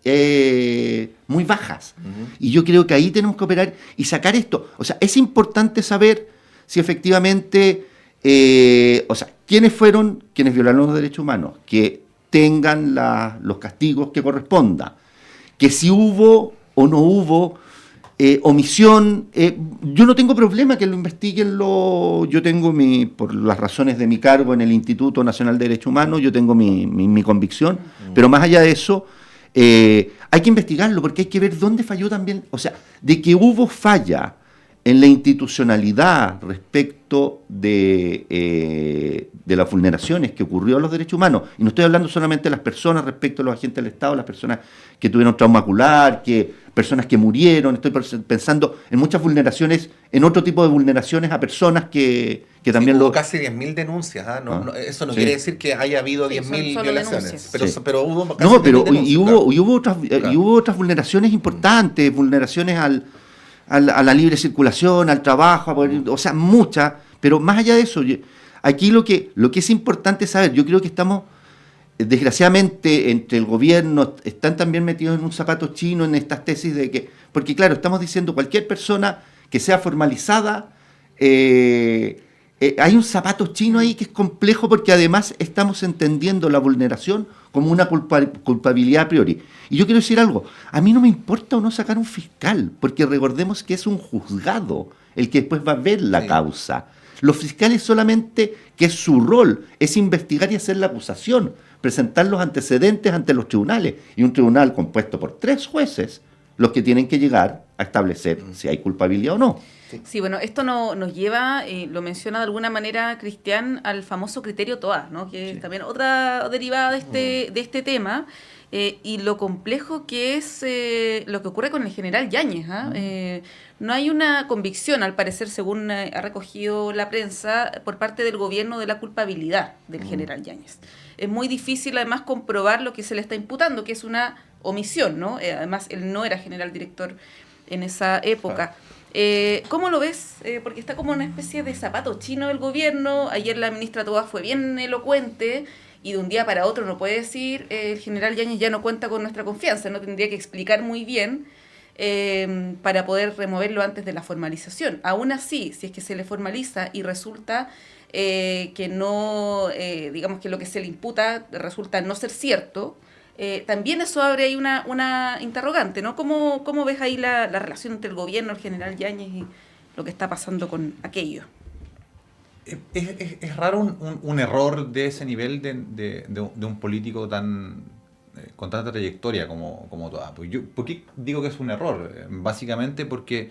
bajas. Y yo creo que ahí tenemos que operar y sacar esto. O sea, es importante saber si efectivamente, quiénes fueron quienes violaron los derechos humanos, que tengan los castigos que corresponda, que si hubo o no hubo omisión, yo no tengo problema que lo investiguen, yo tengo por las razones de mi cargo en el Instituto Nacional de Derechos Humanos, yo tengo mi convicción, pero más allá de eso, hay que investigarlo, porque hay que ver dónde falló también, o sea, de que hubo falla en la institucionalidad respecto de las vulneraciones que ocurrió a los derechos humanos, y no estoy hablando solamente de las personas respecto a los agentes del Estado, las personas que tuvieron trauma ocular, personas que murieron, estoy pensando en muchas vulneraciones, en otro tipo de vulneraciones a personas que también hubo casi 10.000 denuncias, eso no quiere decir que haya habido 10.000 violaciones, pero hubo casi 10.000 denuncias. Hubo otras vulneraciones importantes, vulneraciones a la libre circulación, al trabajo, o sea, muchas, pero más allá de eso, aquí lo que es importante saber, yo creo que estamos, desgraciadamente, entre el gobierno, están también metidos en un zapato chino en estas tesis de que, porque claro, estamos diciendo cualquier persona que sea formalizada hay un zapato chino ahí que es complejo porque además estamos entendiendo la vulneración como una culpabilidad a priori. Y yo quiero decir algo, a mí no me importa o no sacar un fiscal, porque recordemos que es un juzgado el que después va a ver la causa. Los fiscales solamente, que es su rol, es investigar y hacer la acusación, presentar los antecedentes ante los tribunales, y un tribunal compuesto por 3 jueces, los que tienen que llegar a establecer si hay culpabilidad o no. Sí, bueno, esto nos lleva, lo menciona de alguna manera Cristian, al famoso criterio TOA, ¿no? Que es también otra derivada de este tema, y lo complejo que es lo que ocurre con el general Yáñez. No hay una convicción, al parecer, según ha recogido la prensa, por parte del gobierno de la culpabilidad del general Yáñez. Es muy difícil, además, comprobar lo que se le está imputando, que es una omisión, ¿no? Además, él no era general director en esa época. ¿Cómo lo ves? Porque está como una especie de zapato chino del gobierno. Ayer la ministra Toa fue bien elocuente y de un día para otro no puede decir el general Yáñez ya no cuenta con nuestra confianza. No tendría que explicar muy bien para poder removerlo antes de la formalización. Aún así, si es que se le formaliza y resulta que no, digamos que lo que se le imputa resulta no ser cierto, también eso abre ahí una interrogante, ¿no? ¿Cómo ves ahí la relación entre el gobierno, el general Yáñez y lo que está pasando con aquello? Es raro un error de ese nivel de un político con tanta trayectoria como Toa. ¿Por qué digo que es un error? Básicamente porque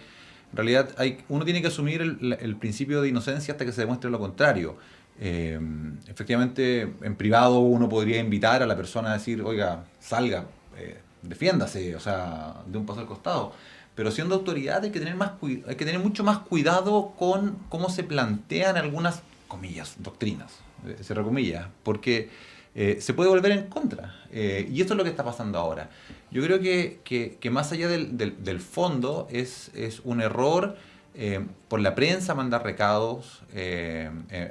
en realidad uno tiene que asumir el principio de inocencia hasta que se demuestre lo contrario. Efectivamente, en privado uno podría invitar a la persona a decir, oiga, salga, defiéndase, o sea, de un paso al costado. Pero siendo autoridad hay que tener mucho más cuidado con cómo se plantean algunas, comillas, doctrinas, cierra comillas, porque se puede volver en contra. Y esto es lo que está pasando ahora. Yo creo que más allá del fondo es un error por la prensa mandar recados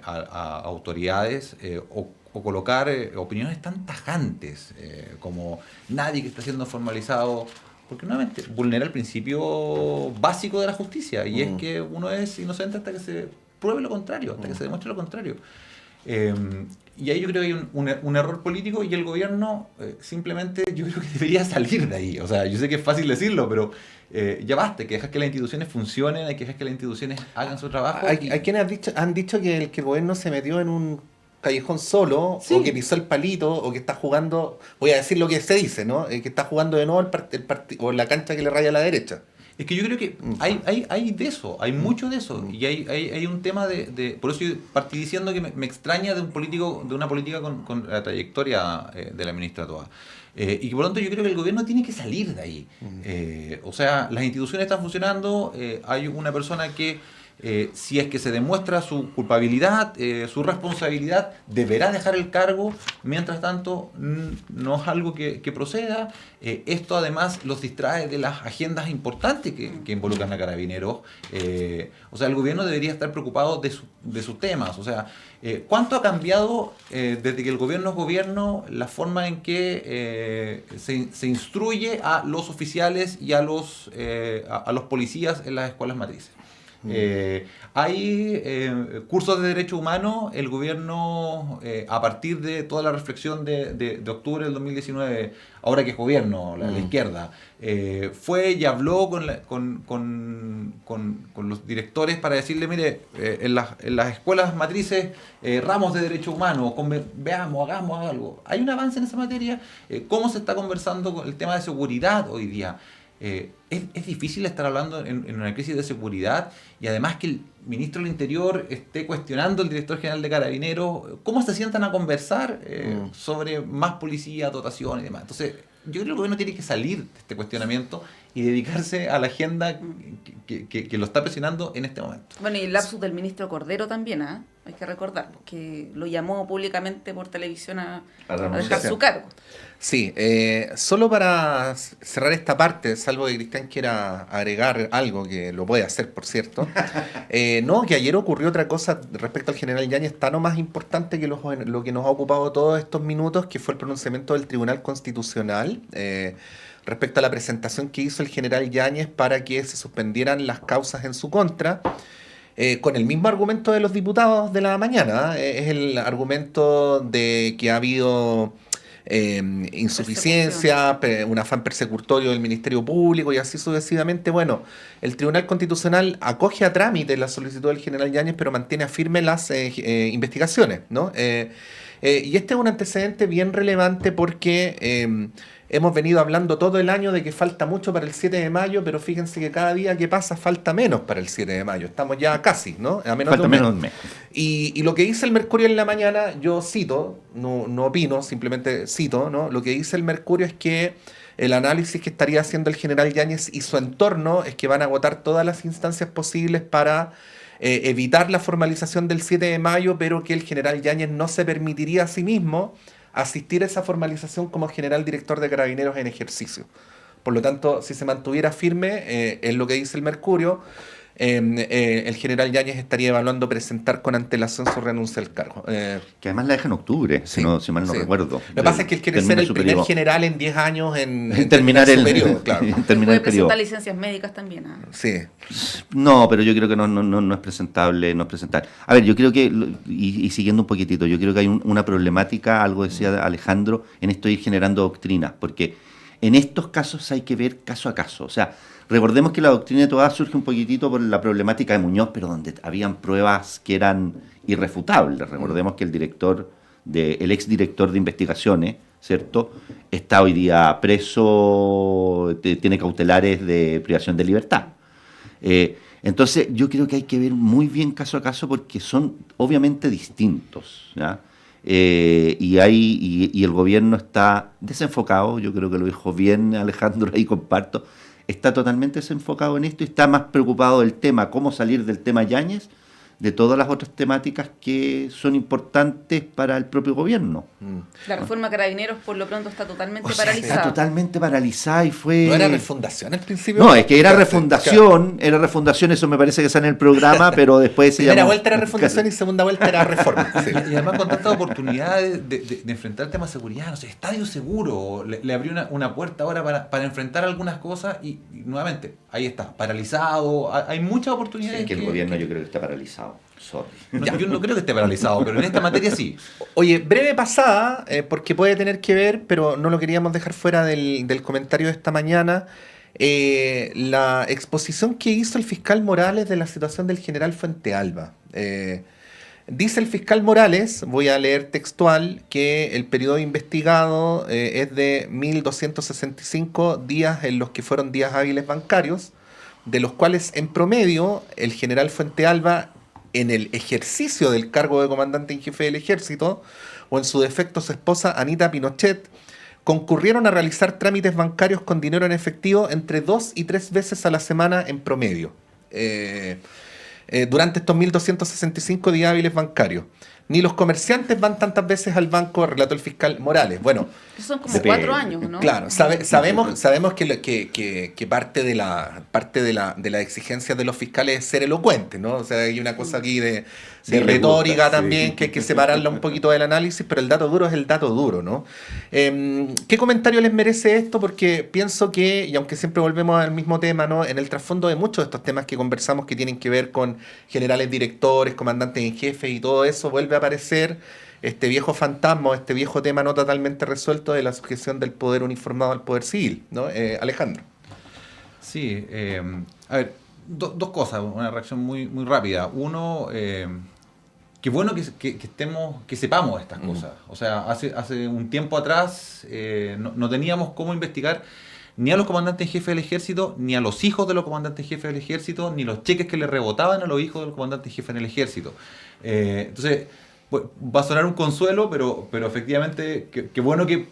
a autoridades o colocar opiniones tan tajantes como nadie que está siendo formalizado, porque nuevamente vulnera el principio básico de la justicia, y es que uno es inocente hasta que se pruebe lo contrario, hasta que se demuestre lo contrario. Y ahí yo creo que hay un error político, y el gobierno simplemente yo creo que debería salir de ahí. O sea, yo sé que es fácil decirlo, pero ya basta, hay que dejar que las instituciones funcionen, hay que dejar que las instituciones hagan su trabajo. Hay quienes han dicho que el gobierno se metió en un callejón solo, o que pisó el palito, o que está jugando, voy a decir lo que se dice, ¿no? Que está jugando de nuevo o la cancha que le raya a la derecha. Es que yo creo que hay de eso, hay mucho de eso, y hay un tema por eso yo partí diciendo que me extraña de una política con la trayectoria de la ministra Toa. Y por lo tanto yo creo que el gobierno tiene que salir de ahí. O sea, las instituciones están funcionando, hay una persona que si es que se demuestra su culpabilidad, su responsabilidad, deberá dejar el cargo. Mientras tanto, no es algo que proceda. Esto además los distrae de las agendas importantes que involucran a Carabineros. O sea, el gobierno debería estar preocupado de sus temas. O sea, ¿cuánto ha cambiado desde que el gobierno es gobierno la forma en que se instruye a los oficiales y a los policías en las escuelas matrices? Hay cursos de derechos humanos. El gobierno, a partir de toda la reflexión de octubre del 2019, ahora que es gobierno, la izquierda, fue y habló con los directores para decirle, mire, en las escuelas matrices, ramos de derechos humanos, veamos, hagamos algo. Hay un avance en esa materia. ¿Cómo se está conversando con el tema de seguridad hoy día? Es difícil estar hablando en una crisis de seguridad, y además que el ministro del Interior esté cuestionando al director general de Carabineros. ¿Cómo se sientan a conversar sobre más policía, dotación y demás? Entonces, yo creo que el gobierno tiene que salir de este cuestionamiento y dedicarse a la agenda que lo está presionando en este momento. Bueno, y el lapsus del ministro Cordero también, hay que recordar, que lo llamó públicamente por televisión a dejar su cargo. Sí, solo para cerrar esta parte, salvo que Cristian quiera agregar algo, que lo puede hacer, por cierto. No, que ayer ocurrió otra cosa respecto al general Yáñez, tan o más importante que lo que nos ha ocupado todos estos minutos, que fue el pronunciamiento del Tribunal Constitucional respecto a la presentación que hizo el general Yáñez para que se suspendieran las causas en su contra. con el mismo argumento de los diputados de la mañana. Es el argumento de que ha habido insuficiencia, un afán persecutorio del Ministerio Público y así sucesivamente. Bueno, el Tribunal Constitucional acoge a trámite la solicitud del general Yáñez, pero mantiene firme las investigaciones, ¿no? Y este es un antecedente bien relevante porque hemos venido hablando todo el año de que falta mucho para el 7 de mayo, pero fíjense que cada día que pasa falta menos para el 7 de mayo. Estamos ya casi, ¿no? A menos Falta de un mes. menos de un mes. Y lo que dice el Mercurio en la mañana, yo cito, no opino, simplemente cito, ¿no? Lo que dice el Mercurio es que el análisis que estaría haciendo el general Yáñez y su entorno es que van a agotar todas las instancias posibles para evitar la formalización del 7 de mayo, pero que el general Yáñez no se permitiría a sí mismo asistir a esa formalización como general director de Carabineros en ejercicio. Por lo tanto, si se mantuviera firme, es lo que dice el Mercurio, el general Yáñez estaría evaluando presentar con antelación su renuncia al cargo. Que además la deja en octubre, Sí, si mal no sí. recuerdo. Lo que pasa es que él quiere ser Termina el su primer periodo. general en 10 años en terminar su el periodo, claro. en Y terminar puede el periodo. presentar licencias médicas también. Sí. No, pero yo creo que no es presentable, no es presentable. A ver, yo creo que, y siguiendo un poquitito, yo creo que hay una problemática, algo decía Alejandro, en esto de ir generando doctrinas, porque en estos casos hay que ver caso a caso. O sea, recordemos que la doctrina de Toá surge un poquitito por la problemática de Muñoz, pero donde habían pruebas que eran irrefutables. Recordemos que el exdirector de investigaciones, ¿cierto?, está hoy día preso, tiene cautelares de privación de libertad. Entonces, yo creo que hay que ver muy bien caso a caso porque son obviamente distintos, ¿ya? Y el gobierno está desenfocado, yo creo que lo dijo bien Alejandro, ahí comparto, está totalmente desenfocado en esto y está más preocupado del tema, cómo salir del tema Yáñez, de todas las otras temáticas que son importantes para el propio gobierno. La reforma Carabineros por lo pronto está totalmente O sea, paralizada. Está totalmente paralizada y fue... ¿No era refundación al principio? No, es que era Claro, refundación, eso me parece que sale en el programa, pero después se Primera llamó... vuelta era refundación y segunda vuelta era reforma. Sí. Y además con tantas oportunidades de enfrentar temas de seguridad, no sé, Estadio Seguro, le abrió una puerta ahora para enfrentar algunas cosas y nuevamente, ahí está, paralizado, hay muchas oportunidades. Es que el gobierno yo creo que está paralizado. Sorry. Yo no creo que esté paralizado, pero en esta materia sí. Oye, breve pasada, porque puede tener que ver, pero no lo queríamos dejar fuera del comentario de esta mañana. La exposición que hizo el fiscal Morales de la situación del general Fuentealba. Dice el fiscal Morales, voy a leer textual, que el periodo investigado es de 1.265 días en los que fueron días hábiles bancarios, de los cuales en promedio el general Fuentealba, en el ejercicio del cargo de comandante en jefe del ejército, o en su defecto su esposa Anita Pinochet, concurrieron a realizar trámites bancarios con dinero en efectivo entre 2 y 3 veces a la semana en promedio. Durante estos 1.265 días hábiles bancarios. Ni los comerciantes van tantas veces al banco, relató el fiscal Morales. Bueno, Eso son como Depende. 4 años, ¿no? claro, sabemos que parte de la exigencia de los fiscales es ser elocuente, ¿no? O sea, hay una cosa aquí de Sí, retórica gusta, también, sí. que hay que separarla un poquito del análisis, pero el dato duro es el dato duro, ¿no? ¿Qué comentario les merece esto? Porque pienso que, y aunque siempre volvemos al mismo tema, ¿no?, en el trasfondo de muchos de estos temas que conversamos que tienen que ver con generales directores, comandantes en jefe y todo eso, vuelve a aparecer este viejo fantasma, este viejo tema no totalmente resuelto de la sujeción del poder uniformado al poder civil, ¿no? Alejandro. Sí, a ver, dos cosas, una reacción muy, muy rápida. Uno, qué bueno que sepamos estas cosas. O sea, hace un tiempo atrás no teníamos cómo investigar ni a los comandantes en jefe del ejército, ni a los hijos de los comandantes en jefe del ejército, ni los cheques que le rebotaban a los hijos del comandante en jefe en el ejército. Entonces, pues, va a sonar un consuelo, pero efectivamente, qué bueno que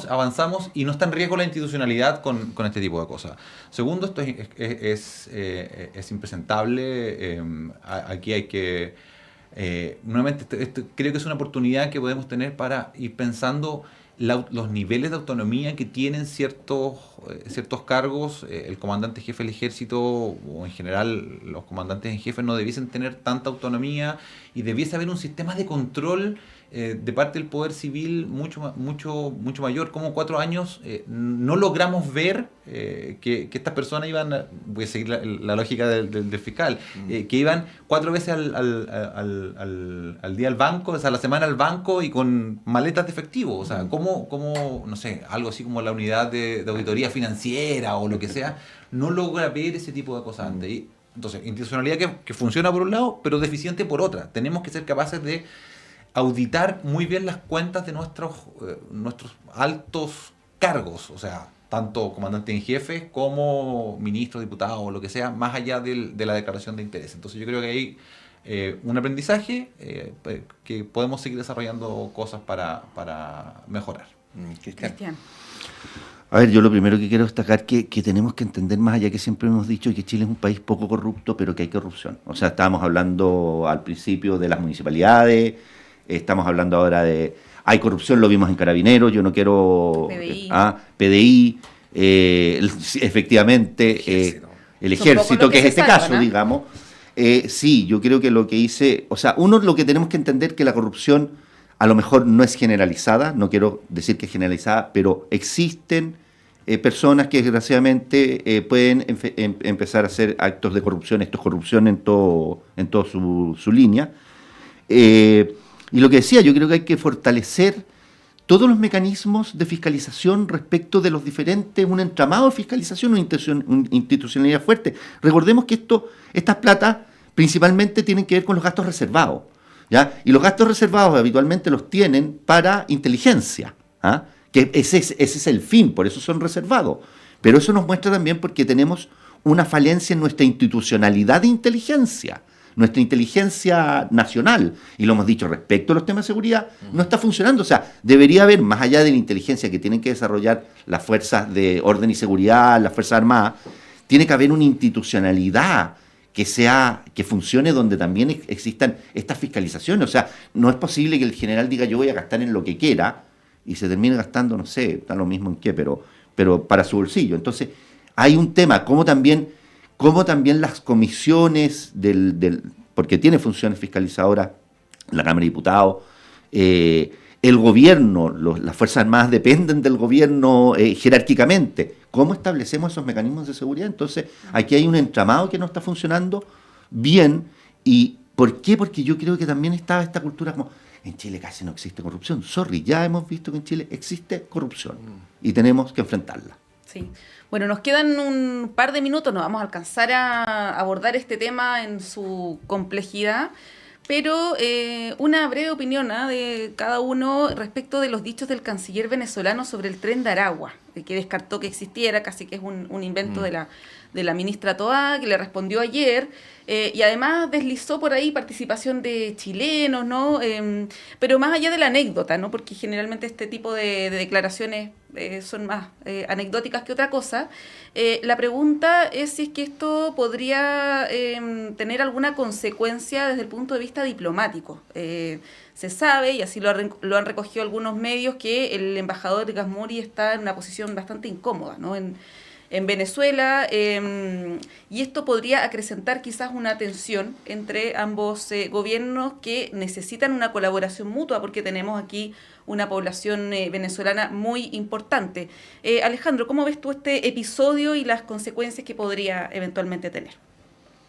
avanzamos y no está en riesgo la institucionalidad con este tipo de cosas. Segundo, esto es impresentable. Aquí hay que... nuevamente, esto creo que es una oportunidad que podemos tener para ir pensando los niveles de autonomía que tienen ciertos cargos. El comandante jefe del ejército, o en general los comandantes en jefe, no debiesen tener tanta autonomía y debiese haber un sistema de control de parte del poder civil mucho mayor. Como 4 años no logramos ver que estas personas iban, voy a seguir la lógica del fiscal, que iban 4 veces al día al banco, o sea, a la semana al banco y con maletas de efectivo. O sea, como no sé, algo así como la unidad de auditoría financiera o lo que sea, no logra ver ese tipo de cosas antes. Y, entonces, institucionalidad que funciona por un lado, pero deficiente por otra. Tenemos que ser capaces de auditar muy bien las cuentas de nuestros altos cargos, o sea, tanto comandantes en jefe como ministros, diputados o lo que sea, más allá de la declaración de interés. Entonces yo creo que hay un aprendizaje que podemos seguir desarrollando cosas para mejorar. Cristian. A ver, yo lo primero que quiero destacar que tenemos que entender más allá que siempre hemos dicho que Chile es un país poco corrupto, pero que hay corrupción. O sea, estábamos hablando al principio de las municipalidades, estamos hablando ahora de... Hay corrupción, lo vimos en Carabineros, yo no quiero... PDI, efectivamente, el ejército, que es este caso, ¿no? Digamos. Sí, yo creo que lo que hice... O sea, uno, lo que tenemos que entender que la corrupción a lo mejor no es generalizada, no quiero decir que es generalizada, pero existen personas que desgraciadamente pueden empezar a hacer actos de corrupción. Esto es corrupción en todo su línea. Y lo que decía, yo creo que hay que fortalecer todos los mecanismos de fiscalización respecto de los diferentes, un entramado de fiscalización, una institucionalidad fuerte. Recordemos que estas platas principalmente tienen que ver con los gastos reservados, ¿ya? Y los gastos reservados habitualmente los tienen para inteligencia, ¿ah? Que ese es el fin, por eso son reservados. Pero eso nos muestra también porque tenemos una falencia en nuestra institucionalidad de inteligencia. Nuestra inteligencia nacional, y lo hemos dicho respecto a los temas de seguridad, no está funcionando. O sea, debería haber, más allá de la inteligencia que tienen que desarrollar las fuerzas de orden y seguridad, las Fuerzas Armadas, tiene que haber una institucionalidad que funcione donde también existan estas fiscalizaciones. O sea, no es posible que el general diga yo voy a gastar en lo que quiera y se termine gastando, no sé, da lo mismo en qué, pero para su bolsillo. Entonces, hay un tema, como también las comisiones porque tiene funciones fiscalizadoras, la Cámara de Diputados, el gobierno, las Fuerzas Armadas dependen del gobierno jerárquicamente. ¿Cómo establecemos esos mecanismos de seguridad? Entonces, aquí hay un entramado que no está funcionando bien. ¿Y por qué? Porque yo creo que también está esta cultura como, en Chile casi no existe corrupción. Sorry, ya hemos visto que en Chile existe corrupción y tenemos que enfrentarla. Sí. Bueno, nos quedan un par de minutos, no vamos a alcanzar a abordar este tema en su complejidad, pero una breve opinión de cada uno respecto de los dichos del canciller venezolano sobre el tren de Aragua, que descartó que existiera, casi que es un invento de la ministra Toá, que le respondió ayer, y además deslizó por ahí participación de chilenos, ¿no? Pero más allá de la anécdota, ¿no? Porque generalmente este tipo de declaraciones son más anecdóticas que otra cosa. La pregunta es si es que esto podría tener alguna consecuencia desde el punto de vista diplomático. Se sabe, y así lo han recogido algunos medios, que el embajador Gasmuri está en una posición bastante incómoda, ¿no? En Venezuela, y esto podría acrecentar quizás una tensión entre ambos gobiernos que necesitan una colaboración mutua, porque tenemos aquí una población venezolana muy importante. Alejandro, ¿cómo ves tú este episodio y las consecuencias que podría eventualmente tener?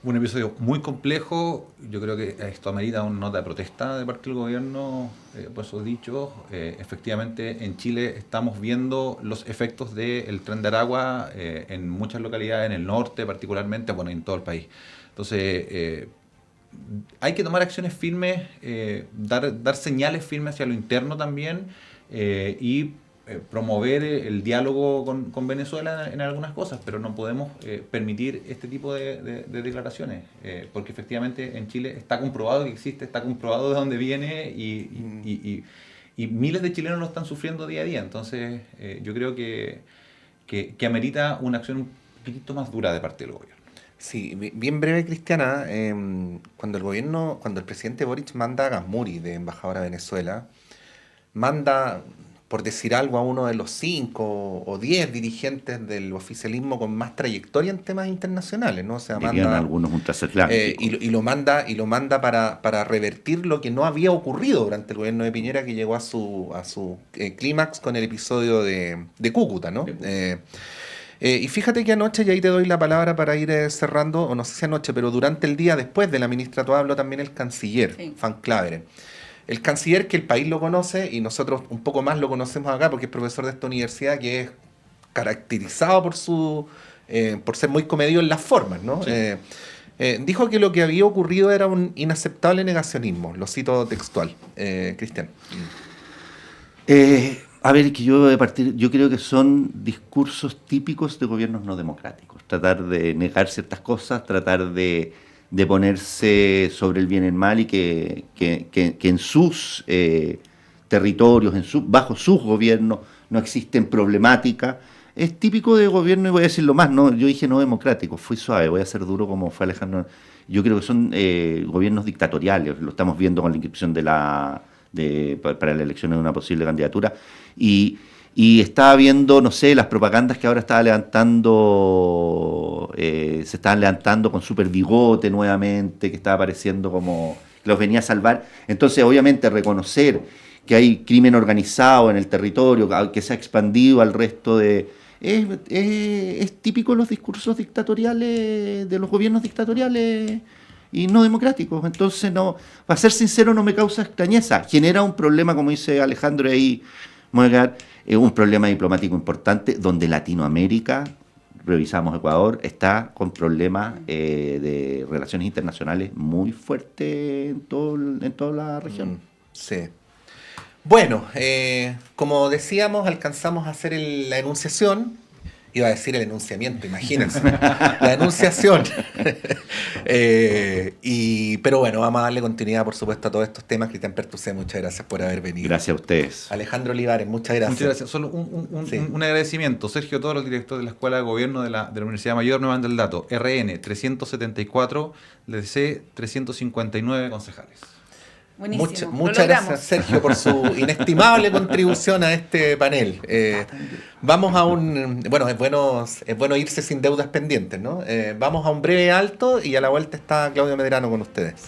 Un episodio muy complejo. Yo creo que esto amerita una nota de protesta de parte del gobierno por esos dichos. Efectivamente, en Chile estamos viendo los efectos del tren de Aragua en muchas localidades, en el norte particularmente, bueno, en todo el país. Entonces, hay que tomar acciones firmes, dar señales firmes hacia lo interno también y promover el diálogo con Venezuela en algunas cosas, pero no podemos permitir este tipo de declaraciones, porque efectivamente en Chile está comprobado que existe, está comprobado de dónde viene y miles de chilenos lo están sufriendo día a día. Entonces yo creo que amerita una acción un poquito más dura de parte del gobierno. Sí, bien breve, Cristiana. Cuando el presidente Boric manda a Gasmuri de embajador a Venezuela, manda por decir algo, a uno de los 5 o 10 dirigentes del oficialismo con más trayectoria en temas internacionales, ¿no? O sea, Dirían algunos un transatlántico. y lo manda para revertir lo que no había ocurrido durante el gobierno de Piñera, que llegó a su clímax con el episodio de Cúcuta, ¿no? Y fíjate que anoche, y ahí te doy la palabra para ir cerrando, o no sé si anoche, pero durante el día después de la ministra Toa habló también el canciller, Sí. Van Claveren. El canciller, que el país lo conoce y nosotros un poco más lo conocemos acá porque es profesor de esta universidad, que es caracterizado por ser muy comedido en las formas, ¿no? Sí. Dijo que lo que había ocurrido era un inaceptable negacionismo, lo cito textual. Cristian. A ver, que yo creo que son discursos típicos de gobiernos no democráticos. Tratar de negar ciertas cosas, tratar de ponerse sobre el bien y el mal, y que en sus territorios, bajo sus gobiernos, no existen problemáticas. Es típico de gobierno, y voy a decirlo más, no, yo dije no democrático, fui suave, voy a ser duro como fue Alejandro. Yo creo que son gobiernos dictatoriales, lo estamos viendo con la inscripción para la elección de una posible candidatura, y estaba viendo, no sé, las propagandas que ahora se estaban levantando con súper bigote nuevamente, que estaba apareciendo como que los venía a salvar. Entonces, obviamente, reconocer que hay crimen organizado en el territorio, que se ha expandido al resto de... Es típico de los discursos dictatoriales, de los gobiernos dictatoriales y no democráticos. Entonces, no, para ser sincero, no me causa extrañeza. Genera un problema, como dice Alejandro, ahí me voy a quedar, un problema diplomático importante, donde Latinoamérica, revisamos Ecuador, está con problemas de relaciones internacionales muy fuertes en toda la región. Sí. Bueno, como decíamos, alcanzamos a hacer la enunciación. Iba a decir el enunciamiento, imagínense. La enunciación. Pero bueno, vamos a darle continuidad, por supuesto, a todos estos temas. Cristian Pertucé, muchas gracias por haber venido. Gracias a ustedes. Alejandro Olivares, muchas gracias. Muchas gracias. Solo Sí. un agradecimiento. Sergio Toro, el director de la Escuela de Gobierno de la Universidad Mayor, me manda el dato. RN 374, DC 359 concejales. Buenísimo. Muchas Lo logramos. gracias, Sergio, por su inestimable contribución a este panel. Vamos a bueno, es bueno irse sin deudas pendientes, ¿no? Vamos a un breve alto y a la vuelta está Claudio Medrano con ustedes.